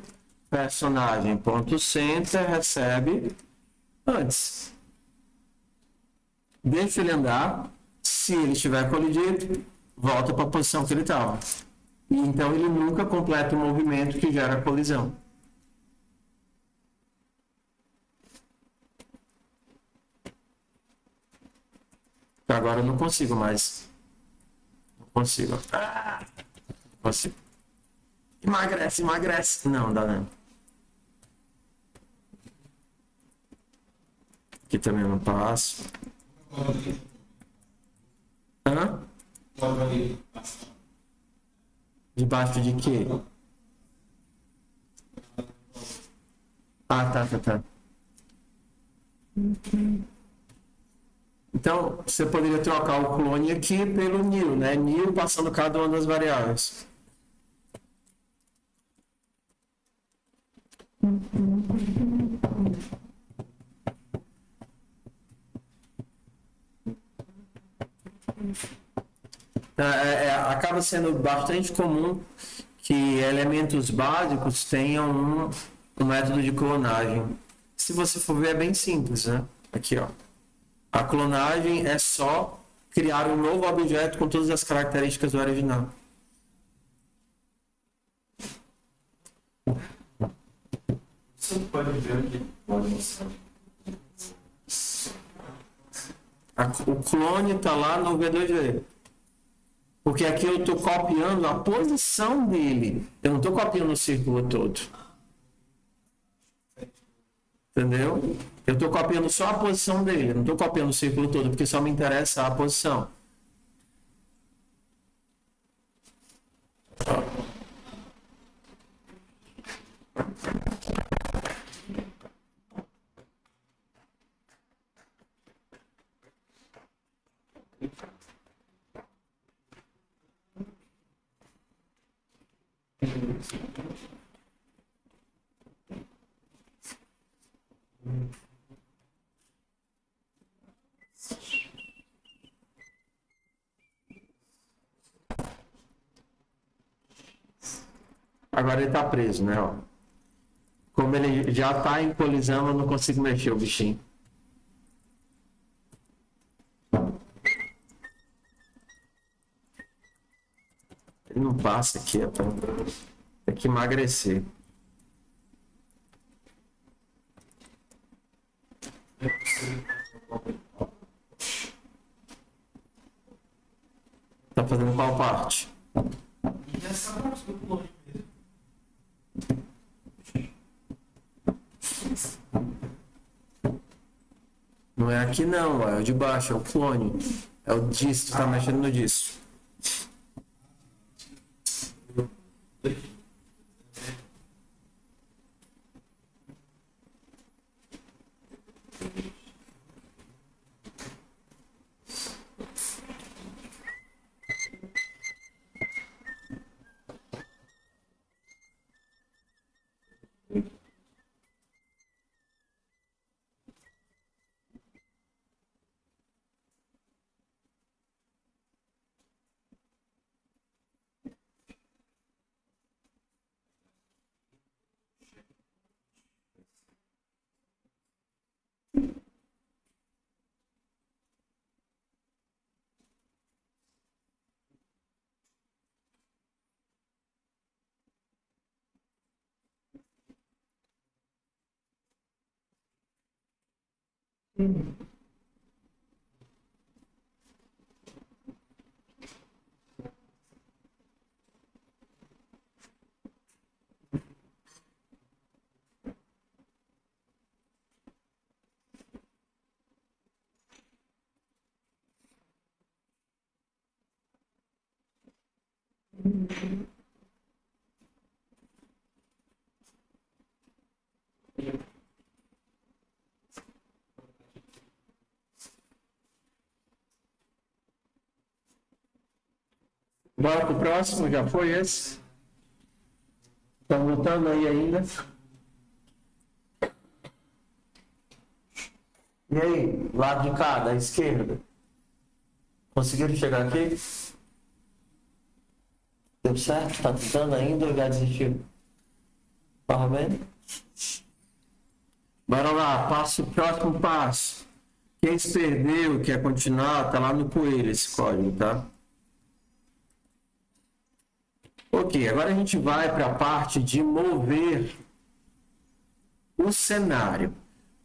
Personagem.center recebe antes. Deixa ele andar. Se ele estiver colidido, volta para a posição que ele estava. E então ele nunca completa o movimento que gera a colisão. Agora eu não consigo mais. Não consigo. Não consigo. Emagrece, emagrece. Não, dá não. Aqui também eu não passo. Hã? Debaixo de quê? Ah, tá. Então, você poderia trocar o clone aqui pelo new, né? New passando cada uma das variáveis. Acaba sendo bastante comum que elementos básicos tenham um método de clonagem. Se você for ver, é bem simples, né? Aqui, ó. A clonagem é só criar um novo objeto com todas as características do original. Você pode ver onde pode mostrar. O clone está lá no V2G. Porque aqui eu estou copiando a posição dele. Eu não estou copiando o círculo todo. Entendeu? Eu estou copiando só a posição dele. Eu não estou copiando o círculo todo, porque só me interessa a posição. Agora ele está preso, né? Ó. Como ele já está em colisão, eu não consigo mexer o bichinho. Ele não passa aqui, então tem que emagrecer. Tá fazendo qual parte? E essa parte do clone mesmo. Não é aqui não, é o de baixo, é o clone. É o disto, tá mexendo no disto. Bora pro próximo, já foi esse? Estão lutando aí ainda? E aí, lado de cá, da esquerda? Conseguiram chegar aqui? Deu certo? Tá tentando ainda ou já desistiu? Tá vendo? Bora lá, próximo passo. Quem se perdeu, quer continuar, tá lá no coelho esse código, tá? Ok, agora a gente vai para a parte de mover o cenário.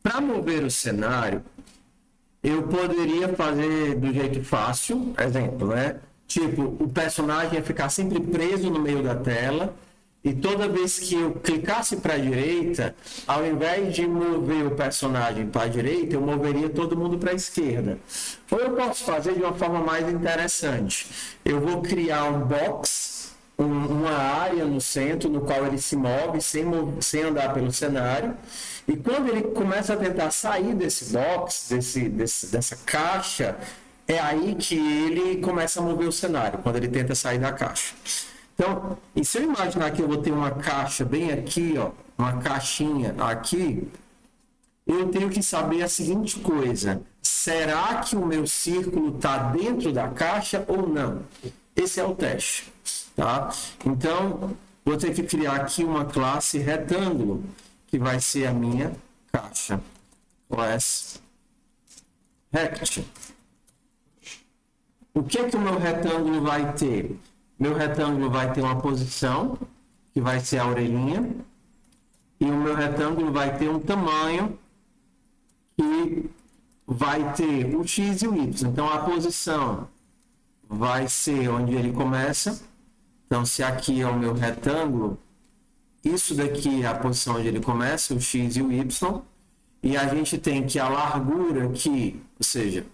Para mover o cenário, eu poderia fazer do jeito fácil, exemplo, né? Tipo, o personagem ia ficar sempre preso no meio da tela e toda vez que eu clicasse para a direita, ao invés de mover o personagem para a direita, eu moveria todo mundo para a esquerda. Ou eu posso fazer de uma forma mais interessante. Eu vou criar um box uma área no centro no qual ele se move sem andar pelo cenário. E quando ele começa a tentar sair desse box, dessa caixa, é aí que ele começa a mover o cenário, quando ele tenta sair da caixa. Então, e se eu imaginar que eu vou ter uma caixa bem aqui, ó, uma caixinha aqui, eu tenho que saber a seguinte coisa: será que o meu círculo está dentro da caixa ou não? Esse é o teste, tá? Então, vou ter que criar aqui uma classe retângulo, que vai ser a minha caixa. Class rect. O que é que o meu retângulo vai ter? Meu retângulo vai ter uma posição, que vai ser a orelhinha, e o meu retângulo vai ter um tamanho, que vai ter o x e o y. Então, a posição vai ser onde ele começa. Então, se aqui é o meu retângulo, isso daqui é a posição onde ele começa, o x e o y. E a gente tem que a largura aqui, ou seja,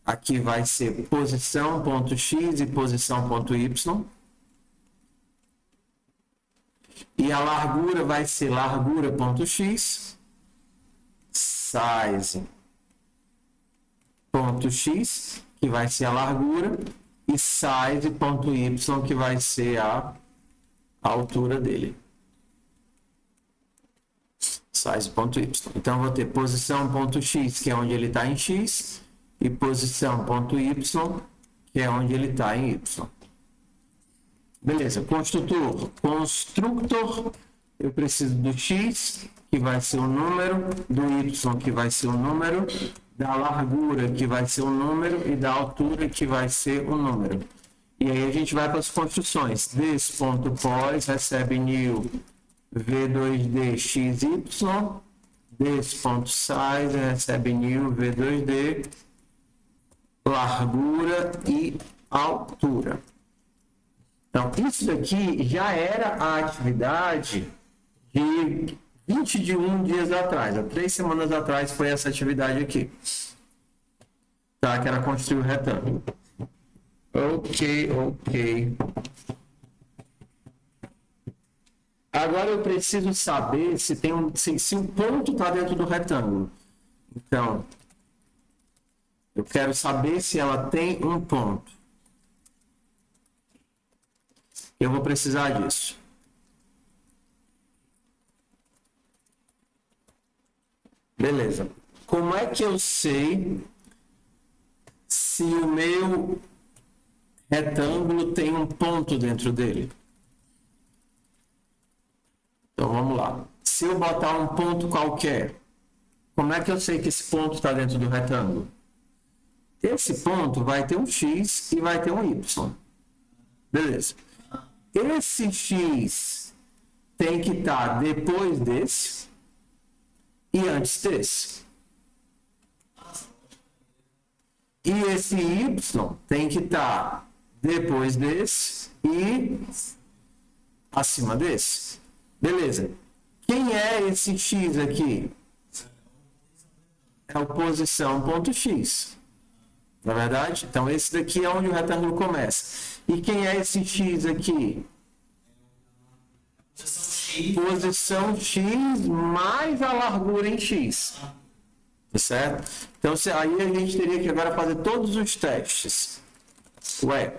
aqui vai ser posição.x e posição.y. E a largura vai ser largura.x, size.x, que vai ser a largura, e size.y, que vai ser a altura dele. Size.y. Então, eu vou ter posição.x, que é onde ele está em x, e posição.y, que é onde ele está em y. Beleza. Construtor. Eu preciso do x, que vai ser o número, do y, que vai ser o número, da largura, que vai ser o número, e da altura, que vai ser o número. E aí a gente vai para as construções. This.pos recebe new v2d xy, this.size recebe new v2d largura e altura. Então, isso daqui já era a atividade de 21 dias atrás. Há 3 semanas atrás foi essa atividade aqui. Tá? Que era construir o retângulo. Ok. Agora eu preciso saber se o ponto está dentro do retângulo. Então, eu quero saber se ela tem um ponto. Eu vou precisar disso. Beleza. Como é que eu sei se o meu retângulo tem um ponto dentro dele? Então, vamos lá. Se eu botar um ponto qualquer, como é que eu sei que esse ponto está dentro do retângulo? Esse ponto vai ter um x e vai ter um y. Beleza. Esse x tem que estar depois desse e antes desse. E esse y tem que estar depois desse e acima desse. Beleza. Quem é esse x aqui? É a posição.x. Na verdade? Então, esse daqui é onde o retângulo começa. E quem é esse x aqui? Posição x mais a largura em x. Tá certo? Então, aí a gente teria que agora fazer todos os testes. Ué.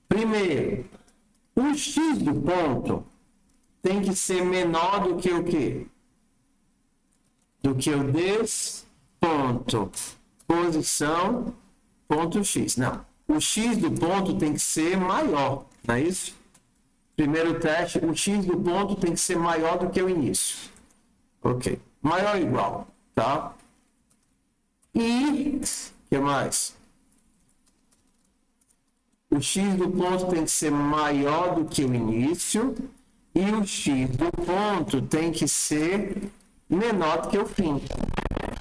Primeiro, o x do ponto tem que ser menor do que o quê? Do que o desse ponto. Posição ponto x. Não. O x do ponto tem que ser maior, não é isso? Primeiro teste, o x do ponto tem que ser maior do que o início. Ok. Maior ou igual, tá? E, o que mais? O x do ponto tem que ser maior do que o início e o x do ponto tem que ser menor do que o fim.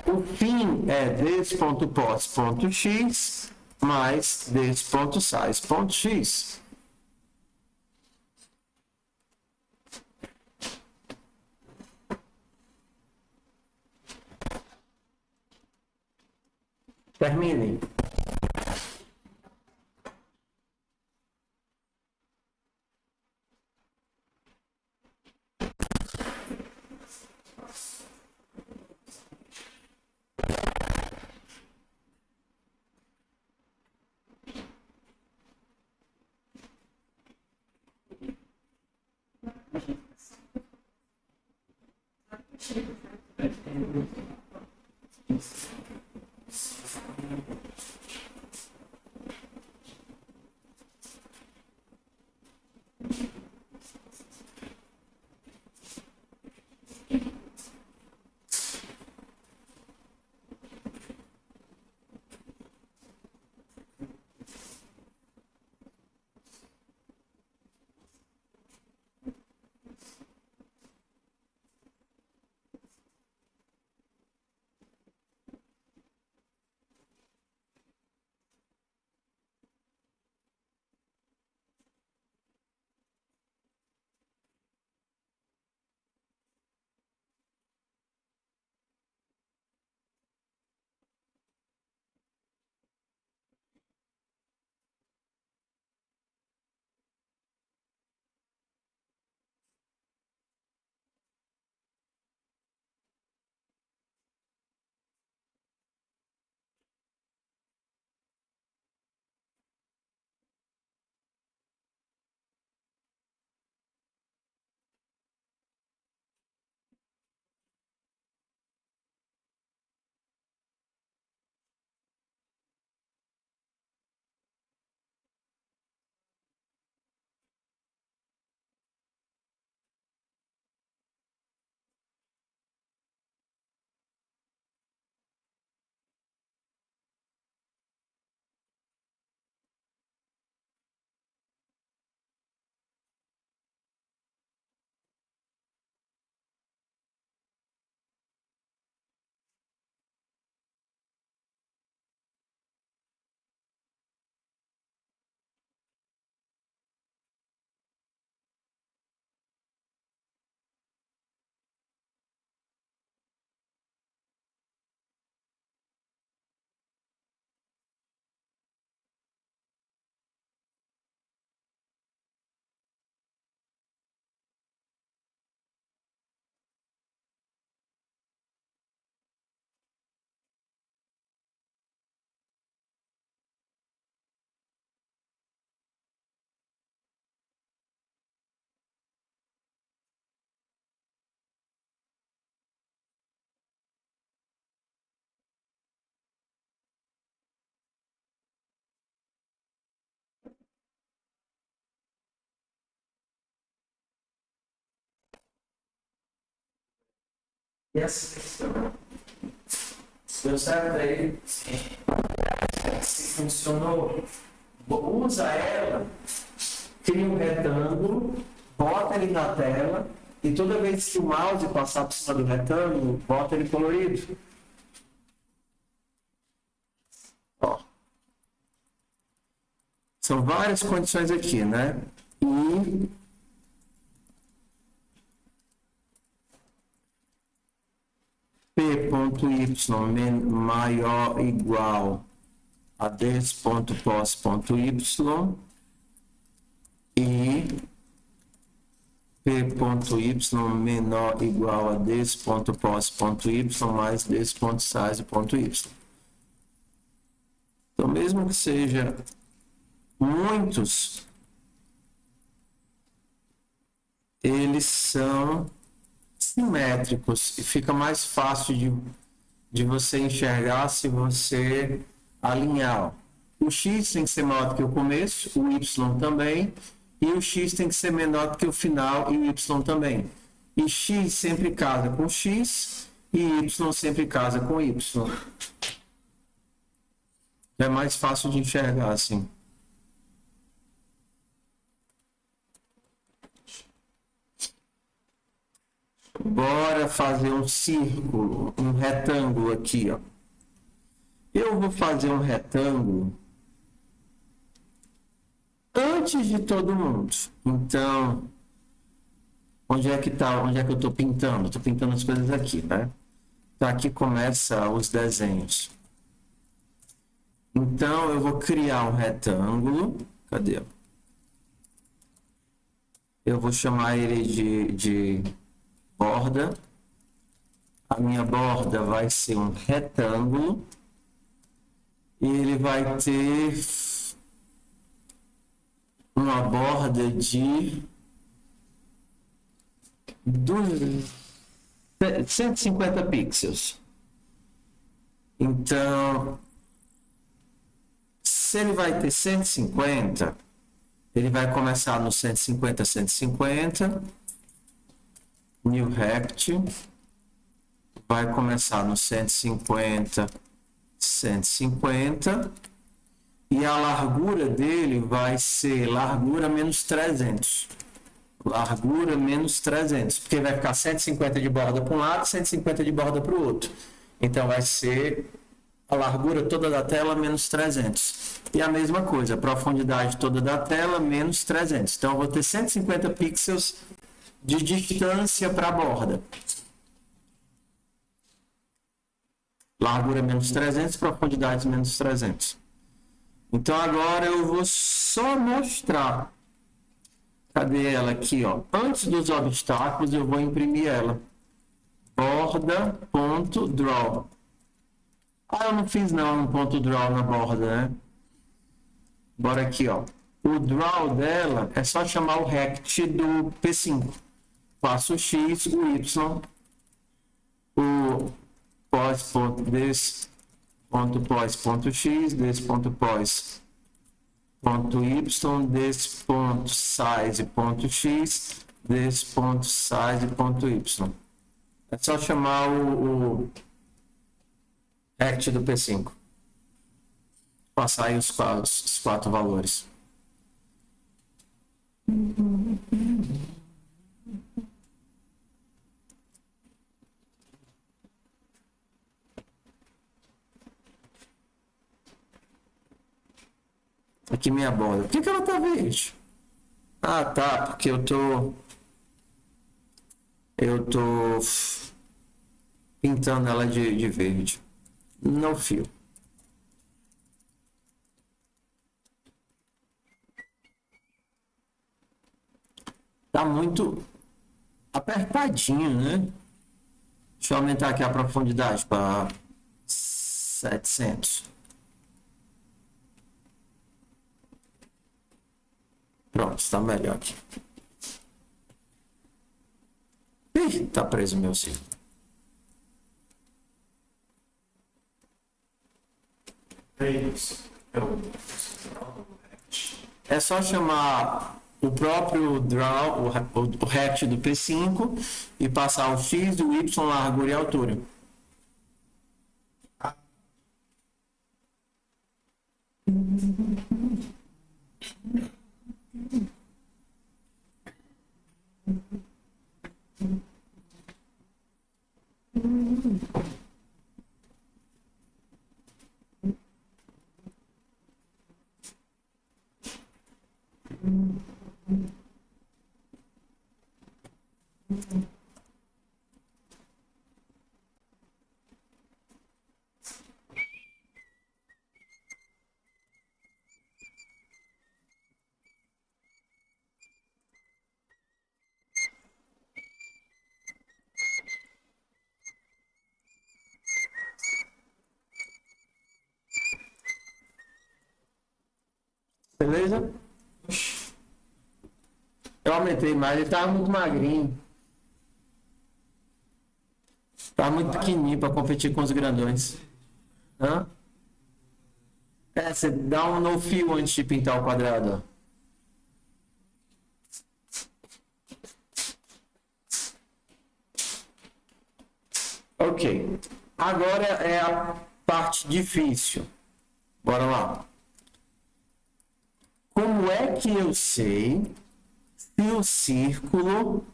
O fim é this.pos.x mais this.size.x. Terminem. E essa questão? Deu certo aí? Sim. Se funcionou, usa ela, cria um retângulo, bota ele na tela e toda vez que o mouse passar por cima do retângulo, bota ele colorido. Ó. São várias condições aqui, né? E P.y maior ou igual a des.pos.y e P.y menor ou igual a des.pos.y mais des.size.y. Então, mesmo que seja muitos, eles são simétricos e fica mais fácil de você enxergar se você alinhar. O x tem que ser maior do que o começo, o y também, e o x tem que ser menor do que o final e o y também. E x sempre casa com x e y sempre casa com y. É mais fácil de enxergar assim. Bora fazer um círculo, um retângulo aqui, ó. Eu vou fazer um retângulo antes de todo mundo. Então, onde é que tá? Onde é que eu estou pintando? Estou pintando as coisas aqui, né? Então, aqui começa os desenhos. Então, eu vou criar um retângulo. Cadê? Eu vou chamar ele de borda. A minha borda vai ser um retângulo. E ele vai ter uma borda de 3 150 pixels. Então, se ele vai ter 150, ele vai começar no 150, 150, new rect, vai começar no 150, 150, e a largura dele vai ser largura menos 300. Largura menos 300, porque vai ficar 150 de borda para um lado, 150 de borda para o outro. Então vai ser a largura toda da tela menos 300. E a mesma coisa, a profundidade toda da tela menos 300. Então eu vou ter 150 pixels de distância para a borda. Largura menos 300, profundidade menos 300. Então agora eu vou só mostrar. Cadê ela aqui, ó? Antes dos obstáculos, eu vou imprimir ela. Borda.draw. Ah, eu não fiz não um ponto draw na borda, né? Bora aqui, ó. O draw dela é só chamar o rect do P5. Passo o X, o Y, o pos.des.pos.x, des.pos. Ponto y, desse ponto size ponto x, desse ponto size ponto y. É só chamar o rect do P5. Passar aí os quatro valores. Aqui minha borda. Por que ela tá verde? Ah, tá. Porque eu tô pintando ela de verde. No fio. Tá muito apertadinho, né? Deixa eu aumentar aqui a profundidade para 700. Pronto, está melhor aqui. Ih, tá preso meu círculo. É só chamar o próprio draw, o rect do P5 e passar o X, o Y, largura e altura. Beleza? Eu aumentei mais, ele tava muito magrinho. Tava muito pequenininho para competir com os grandões. Hã? Você dá um no fio antes de pintar o quadrado. Ok. Agora é a parte difícil. Bora lá. Como é que eu sei se o círculo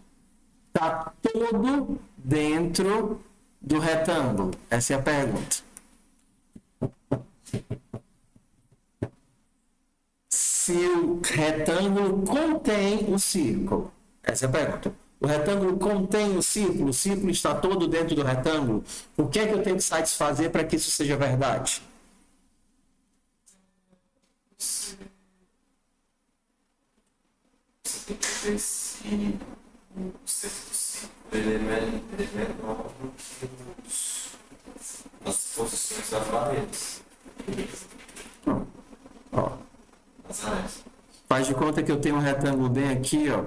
está todo dentro do retângulo? Essa é a pergunta. Se o retângulo contém o círculo? Essa é a pergunta. O retângulo contém o círculo está todo dentro do retângulo? O que é que eu tenho que satisfazer para que isso seja verdade? Tem que ver se o sexto ciclo ele é menor do que as posições das paredes. Ó. As áreas. Faz de conta que eu tenho um retângulo bem aqui, ó.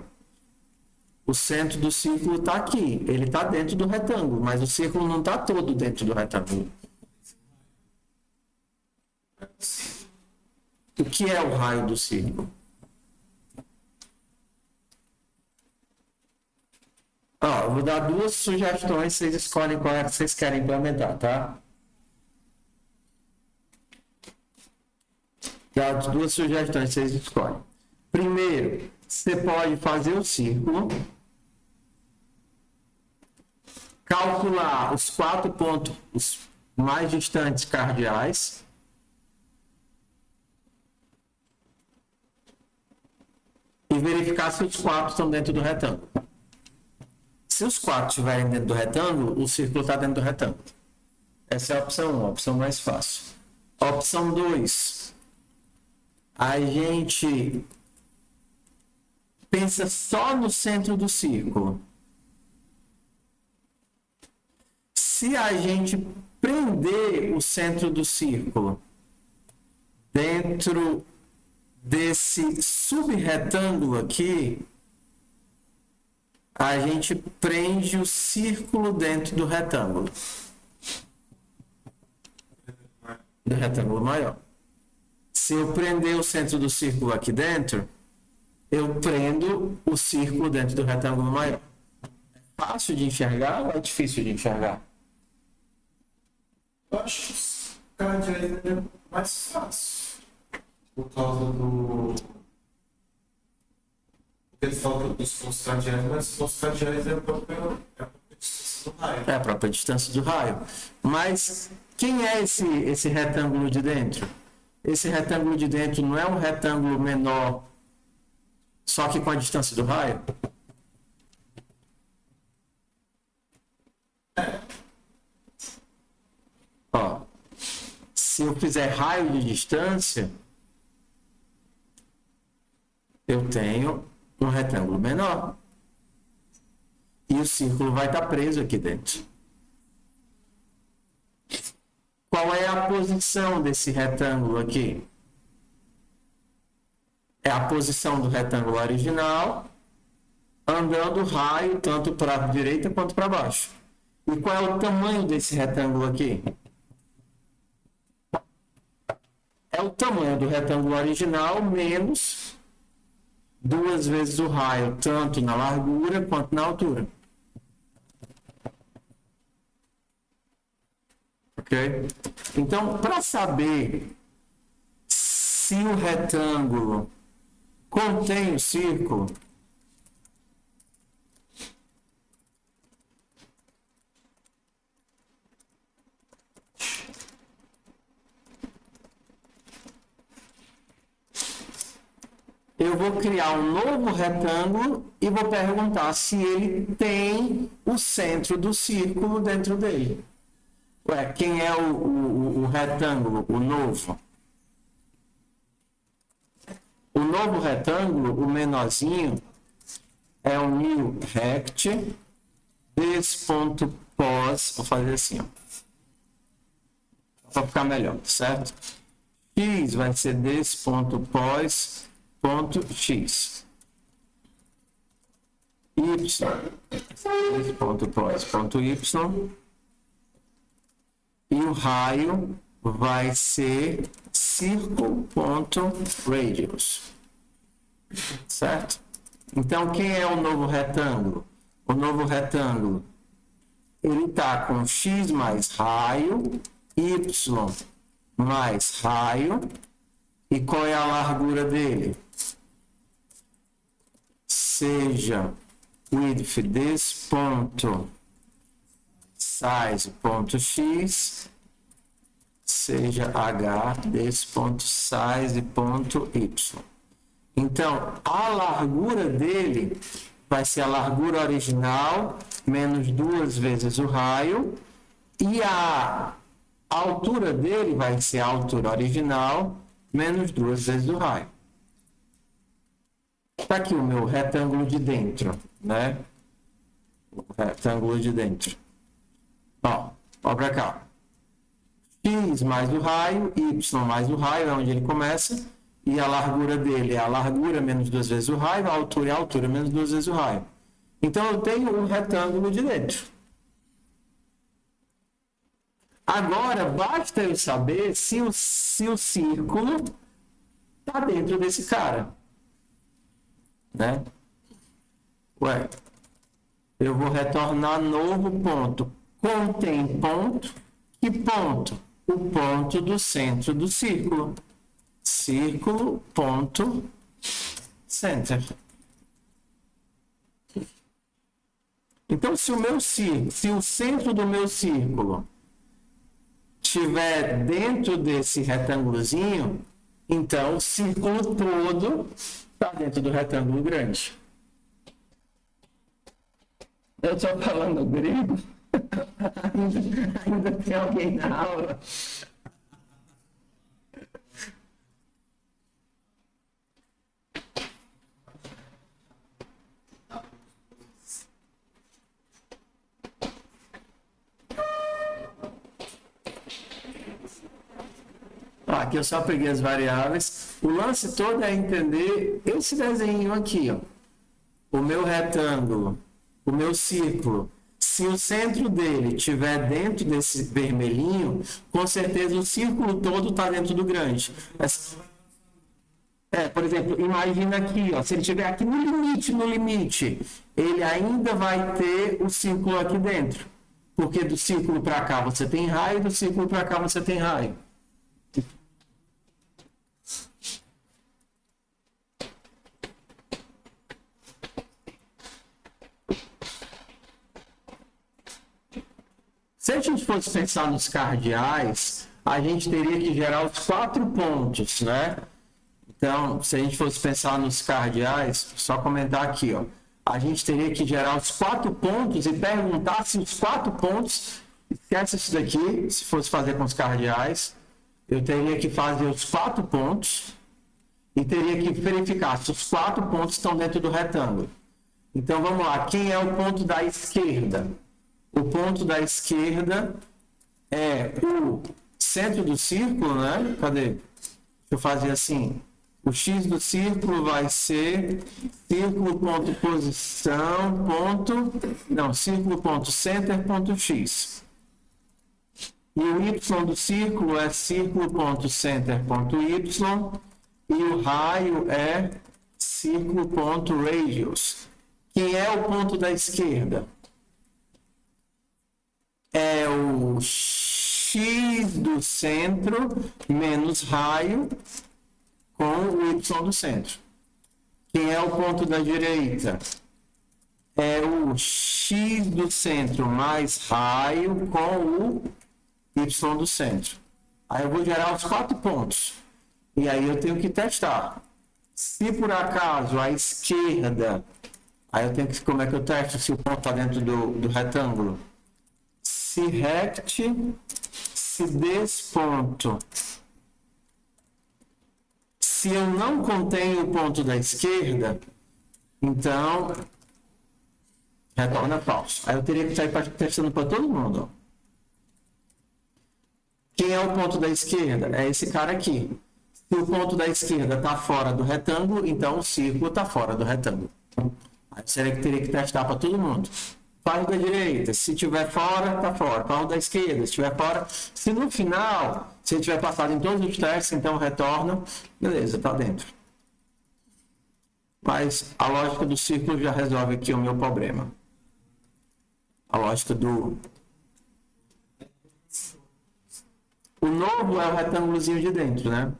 O O centro do círculo está aqui. Ele está dentro do retângulo, mas o círculo não está todo dentro do retângulo. O que é o raio do círculo? Ó, eu vou dar duas sugestões, vocês escolhem qual é que vocês querem implementar, tá? Dá duas sugestões, vocês escolhem. Primeiro, você pode fazer o círculo, calcular os 4 pontos mais distantes cardeais, e verificar se os 4 estão dentro do retângulo. Se os 4 estiverem dentro do retângulo, o círculo está dentro do retângulo. Essa é a opção 1, a opção mais fácil. A opção 2, a gente pensa só no centro do círculo. Se a gente prender o centro do círculo dentro desse subretângulo aqui, a gente prende o círculo dentro do retângulo. Do retângulo maior. Se eu prender o centro do círculo aqui dentro, eu prendo o círculo dentro do retângulo maior. É fácil de enxergar ou é difícil de enxergar? Eu acho que os cardeais é mais fácil. Por causa do. Ele fala dos pontos cardeais, mas os pontos cardeais é a própria distância do raio. É a própria distância do raio. Mas quem é esse retângulo de dentro? Esse retângulo de dentro não é um retângulo menor, só que com a distância do raio? Ó, se eu fizer raio de distância, eu tenho um retângulo menor. E o círculo vai estar preso aqui dentro. Qual é a posição desse retângulo aqui? É a posição do retângulo original, andando o raio tanto para a direita quanto para baixo. E qual é o tamanho desse retângulo aqui? É o tamanho do retângulo original menos 2 vezes o raio, tanto na largura quanto na altura. Ok? Então, para saber se o retângulo contém o círculo, eu vou criar um novo retângulo e vou perguntar se ele tem o centro do círculo dentro dele. Ué, quem é o retângulo, o novo? O novo retângulo, o menorzinho, é o new rect this.pos, vou fazer assim, ó, para ficar melhor, certo? X vai ser this.pos.x. Y, this.pos.y. E o raio vai ser circle.radius. Certo? Então, quem é o novo retângulo? O novo retângulo, ele está com x mais raio, y mais raio. E qual é a largura dele? Seja width desse ponto size.x, seja h desse ponto size.y. Então, a largura dele vai ser a largura original menos 2 vezes o raio, e a altura dele vai ser a altura original menos 2 vezes o raio. Está aqui o meu retângulo de dentro, né? O retângulo de dentro. Ó para cá. X mais o raio, Y mais o raio, é onde ele começa. E a largura dele é a largura menos 2 vezes o raio, a altura é a altura menos 2 vezes o raio. Então eu tenho um retângulo de dentro. Agora, basta eu saber se o círculo está dentro desse cara. Né? Ué, eu vou retornar novo ponto. Contém ponto. Que ponto? O ponto do centro do círculo. Círculo, ponto, center. Então, se o centro do meu círculo estiver dentro desse retângulozinho, então o círculo todo está dentro do retângulo grande. Eu estou falando grego? ainda tem alguém na aula? Aqui eu só peguei as variáveis. O lance todo é entender esse desenho aqui, ó. O meu retângulo, o meu círculo. Se o centro dele estiver dentro desse vermelhinho, com certeza o círculo todo está dentro do grande. Por exemplo, imagina aqui, ó, se ele estiver aqui no limite, ele ainda vai ter o círculo aqui dentro. Porque do círculo para cá você tem raio, do círculo para cá você tem raio. Se a gente fosse pensar nos cardeais, a gente teria que gerar os 4 pontos, né? Então, se a gente fosse pensar nos cardeais, só comentar aqui, ó. A gente teria que gerar os 4 pontos e perguntar se os 4 pontos, esquece isso daqui, se fosse fazer com os cardeais, eu teria que fazer os 4 pontos e teria que verificar se os 4 pontos estão dentro do retângulo. Então, vamos lá, quem é o ponto da esquerda? O ponto da esquerda é o centro do círculo, né? Cadê? Deixa eu fazer assim. O x do círculo vai ser círculo ponto posição ponto... Não, círculo ponto center ponto x. E o y do círculo é círculo ponto center ponto y. E o raio é círculo ponto radius. Quem é o ponto da esquerda? É o x do centro menos raio com o y do centro. Quem é o ponto da direita? É o x do centro mais raio com o y do centro. Aí eu vou gerar os 4 pontos. E aí eu tenho que testar. Se por acaso a esquerda... Aí eu tenho que... Como é que eu testo se o ponto está dentro do retângulo? Se rect, se desponto. Se eu não contenho o ponto da esquerda, então retorna falso. Aí eu teria que sair testando para todo mundo. Ó. Quem é o ponto da esquerda? É esse cara aqui. Se o ponto da esquerda está fora do retângulo, então o círculo está fora do retângulo. Aí eu teria que testar para todo mundo. Parte da direita, se tiver fora, está fora. Parte da esquerda, se estiver fora. Se no final, se ele tiver passado em todos os testes, então retorna. Beleza, está dentro. Mas a lógica do círculo já resolve aqui o meu problema. A lógica do... O novo é o retângulozinho de dentro, né?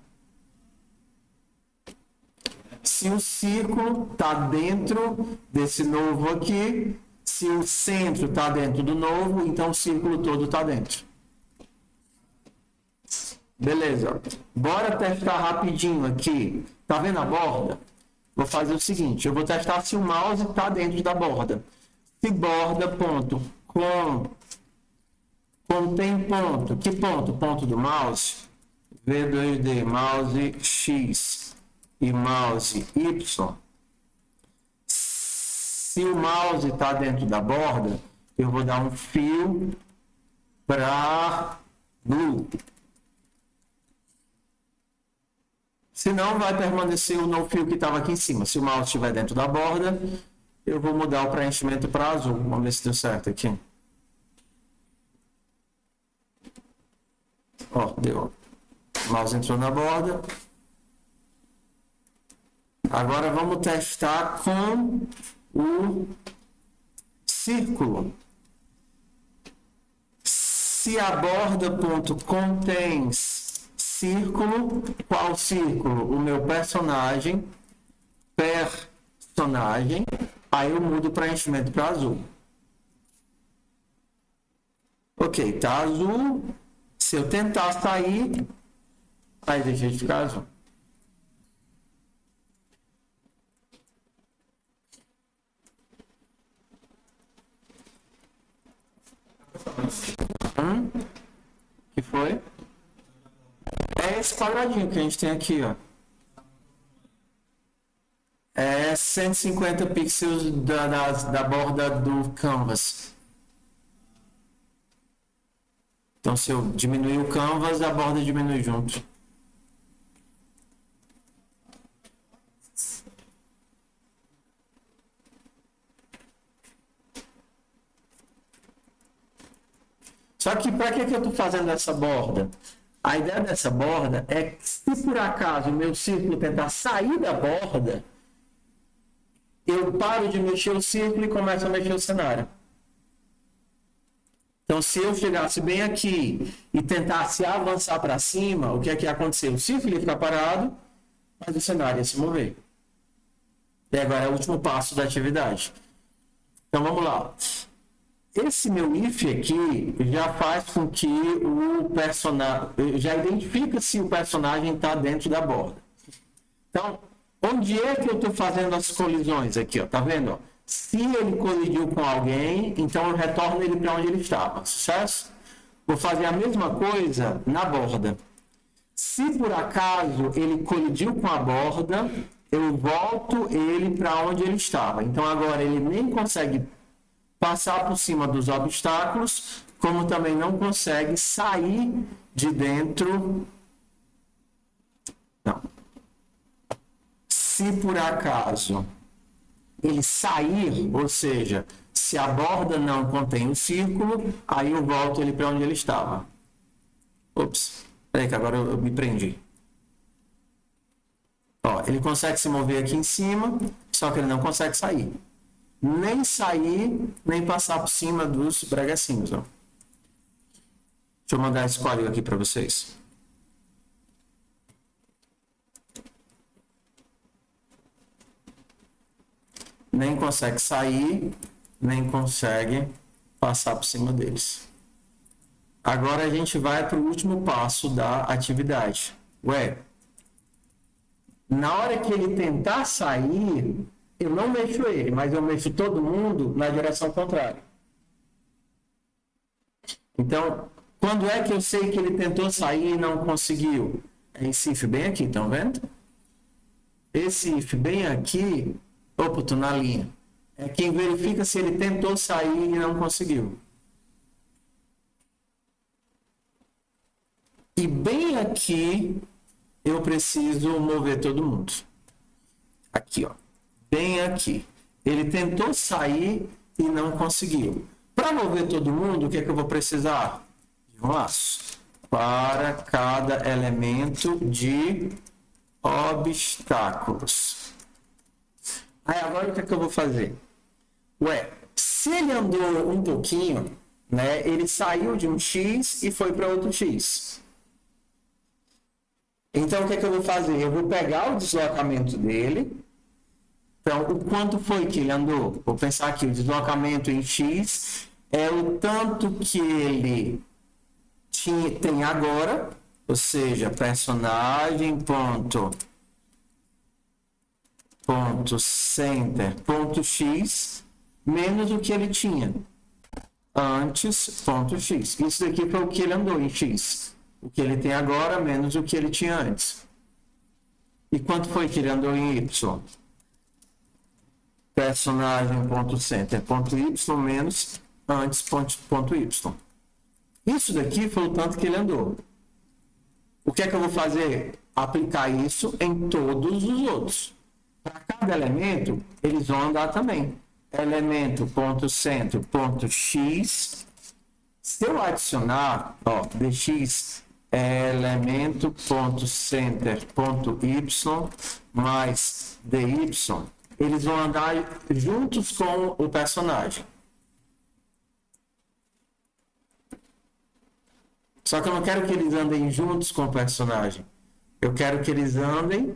Se o círculo está dentro desse novo aqui... Se o centro está dentro do novo, então o círculo todo está dentro. Beleza. Bora testar rapidinho aqui. Tá vendo a borda? Vou fazer o seguinte. Eu vou testar se o mouse está dentro da borda. Se borda, ponto, contém ponto. Que ponto? Ponto do mouse. V2D, mouse X e mouse Y. Se o mouse está dentro da borda, eu vou dar um fio para blue. Senão vai permanecer o no fio que estava aqui em cima. Se o mouse estiver dentro da borda, Eu vou mudar o preenchimento para azul. Vamos ver se deu certo aqui. Ó, deu. O mouse entrou na borda. Agora vamos testar com o círculo. Se a borda ponto contém círculo, qual círculo? O meu personagem, aí eu mudo o preenchimento para azul. Ok, tá azul. Se eu tentar sair, aí deixa de ficar azul. Que foi? É esse quadradinho que a gente tem aqui, ó. É 150 pixels da borda do canvas. Então, se eu diminuir o canvas, a borda diminui junto. Só que para que eu estou fazendo essa borda? A ideia dessa borda é que, se por acaso o meu círculo tentar sair da borda, eu paro de mexer o círculo e começo a mexer o cenário. Então, se eu chegasse bem aqui e tentasse avançar para cima, o que é que ia acontecer? O círculo ia ficar parado, mas o cenário ia se mover. E agora é o último passo da atividade. Então, vamos lá. Esse meu if aqui já faz com que o personagem... já identifica se o personagem está dentro da borda. Então, onde é que eu estou fazendo as colisões aqui? Ó, tá vendo? Ó? Se ele colidiu com alguém, então eu retorno ele para onde ele estava. Sucesso? Vou fazer a mesma coisa na borda. Se por acaso ele colidiu com a borda, eu volto ele para onde ele estava. Então agora ele nem consegue passar por cima dos obstáculos, como também não consegue sair de dentro. Não. Se por acaso ele sair, ou seja, se a borda não contém o círculo, aí eu volto ele para onde ele estava. Ops, peraí que agora eu me prendi. Ó, ele consegue se mover aqui em cima, só que ele não consegue sair. Nem sair, nem passar por cima dos bregacinhos. Ó. Deixa eu mandar esse código aqui para vocês. Nem consegue sair, nem consegue passar por cima deles. Agora a gente vai para o último passo da atividade. Ué, na hora que ele tentar sair, eu não mexo ele, mas eu mexo todo mundo na direção contrária. Então, quando é que eu sei que ele tentou sair e não conseguiu? É esse if bem aqui, estão vendo? Esse if bem aqui... Opa, estou na linha. É quem verifica se ele tentou sair e não conseguiu. E bem aqui, eu preciso mover todo mundo. Aqui, ó. Bem aqui. Ele tentou sair e não conseguiu. Para mover todo mundo, o que é que eu vou precisar? De um laço. Para cada elemento de obstáculos. Aí agora o que é que eu vou fazer? Ué, se ele andou um pouquinho, né, ele saiu de um X e foi para outro X. Então o que é que eu vou fazer? Eu vou pegar o deslocamento dele. Então, o quanto foi que ele andou? Vou pensar aqui, o deslocamento em X é o tanto que ele tem agora, ou seja, personagem ponto center ponto x menos o que ele tinha antes ponto x. Isso daqui foi o que ele andou em x. O que ele tem agora menos o que ele tinha antes. E quanto foi que ele andou em y? Personagem ponto center ponto y menos antes ponto y. Isso daqui foi o tanto que ele andou. O que é que eu vou fazer? Aplicar isso em todos os outros. Para cada elemento, eles vão andar também. elemento ponto centro ponto x. Se eu adicionar, ó, dx é elemento ponto center ponto y mais dy, eles vão andar juntos com o personagem. Só que eu não quero que eles andem juntos com o personagem. Eu quero que eles andem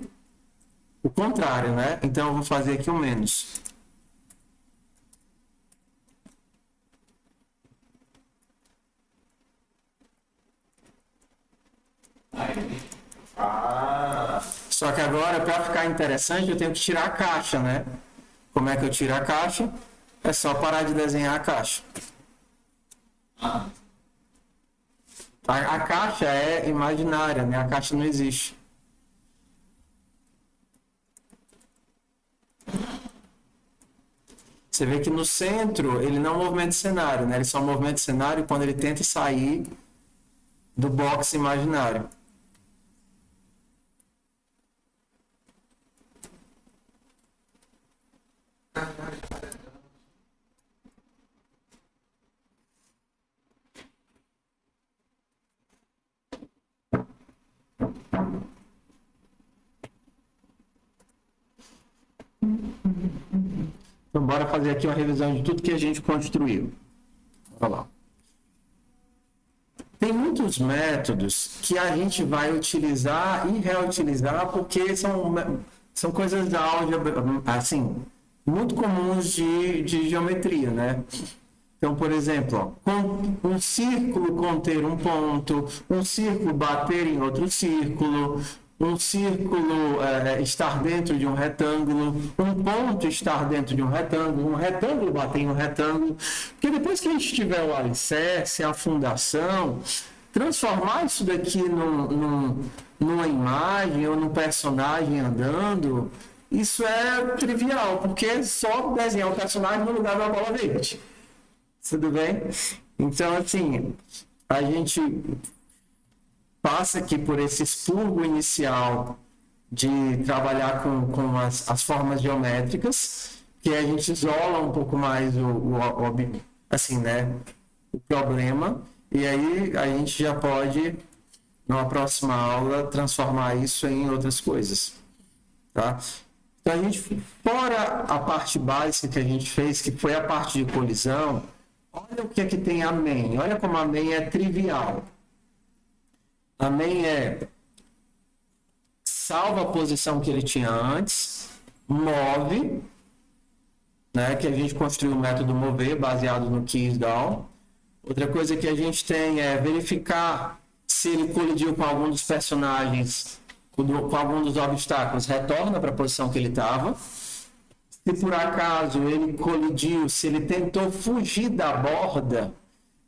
o contrário, né? Então eu vou fazer aqui um menos. Só que agora, para ficar interessante, eu tenho que tirar a caixa, né? Como é que eu tiro a caixa? É só parar de desenhar a caixa. A caixa é imaginária, né? A caixa não existe. Você vê que no centro ele não movimenta o cenário, né? Ele só movimenta o cenário quando ele tenta sair do box imaginário. Então, bora fazer aqui uma revisão de tudo que a gente construiu. Olha lá. Tem muitos métodos que a gente vai utilizar e reutilizar porque são coisas da álgebra, assim, muito comuns de geometria, né? Então, por exemplo, ó, um círculo conter um ponto, um círculo bater em outro círculo, um círculo estar dentro de um retângulo, um ponto estar dentro de um retângulo bater em um retângulo. Porque depois que a gente tiver o alicerce, a fundação, transformar isso daqui numa imagem ou num personagem andando, isso é trivial, porque é só desenhar o personagem no lugar da bola verde. Tudo bem? Então, assim, a gente passa aqui por esse expurgo inicial de trabalhar com as formas geométricas, que a gente isola um pouco mais assim, né, o problema, e aí a gente já pode, numa próxima aula, transformar isso em outras coisas. Tá? Então, a gente, fora a parte básica que a gente fez, que foi a parte de colisão, olha o que é que tem a main. Olha como a main é trivial. A main salva a posição que ele tinha antes, move, né, que a gente construiu o método mover baseado no keys down. Outra coisa que a gente tem é verificar se ele colidiu com algum dos personagens, com algum dos obstáculos, retorna para a posição que ele estava. Se por acaso ele colidiu, se ele tentou fugir da borda,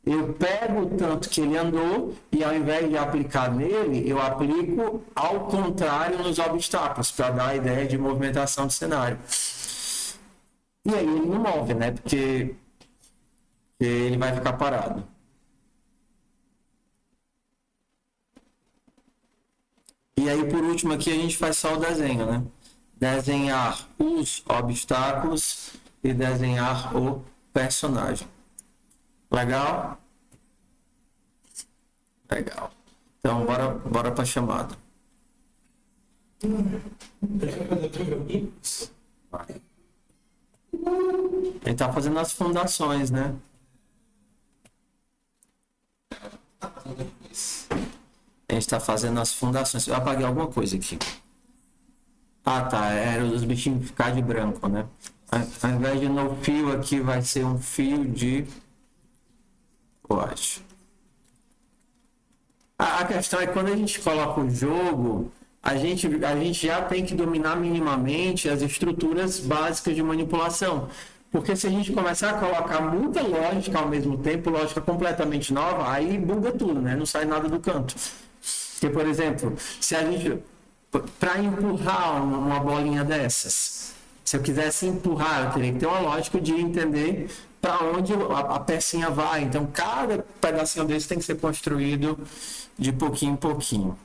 eu pego o tanto que ele andou e ao invés de aplicar nele, eu aplico ao contrário nos obstáculos, para dar a ideia de movimentação do cenário. E aí ele não move, né? Porque ele vai ficar parado. E aí, por último, aqui a gente faz só o desenho, né? Desenhar os obstáculos e desenhar o personagem. Legal? Legal. Então, bora para a chamada. Vai. Ele está fazendo as fundações, né? A gente está fazendo as fundações. Eu apaguei alguma coisa aqui. Ah, tá. Era os bichinhos ficar de branco, né? Ao invés de no fio aqui, vai ser um fio de coache. A questão é que quando a gente coloca o jogo, a gente já tem que dominar minimamente as estruturas básicas de manipulação. Porque se a gente começar a colocar muita lógica ao mesmo tempo, lógica completamente nova, aí buga tudo, né? Não sai nada do canto. Porque, por exemplo, se a gente, para empurrar uma bolinha dessas, se eu quisesse empurrar, eu teria que ter uma lógica de entender para onde a pecinha vai. Então, cada pedacinho desse tem que ser construído de pouquinho em pouquinho.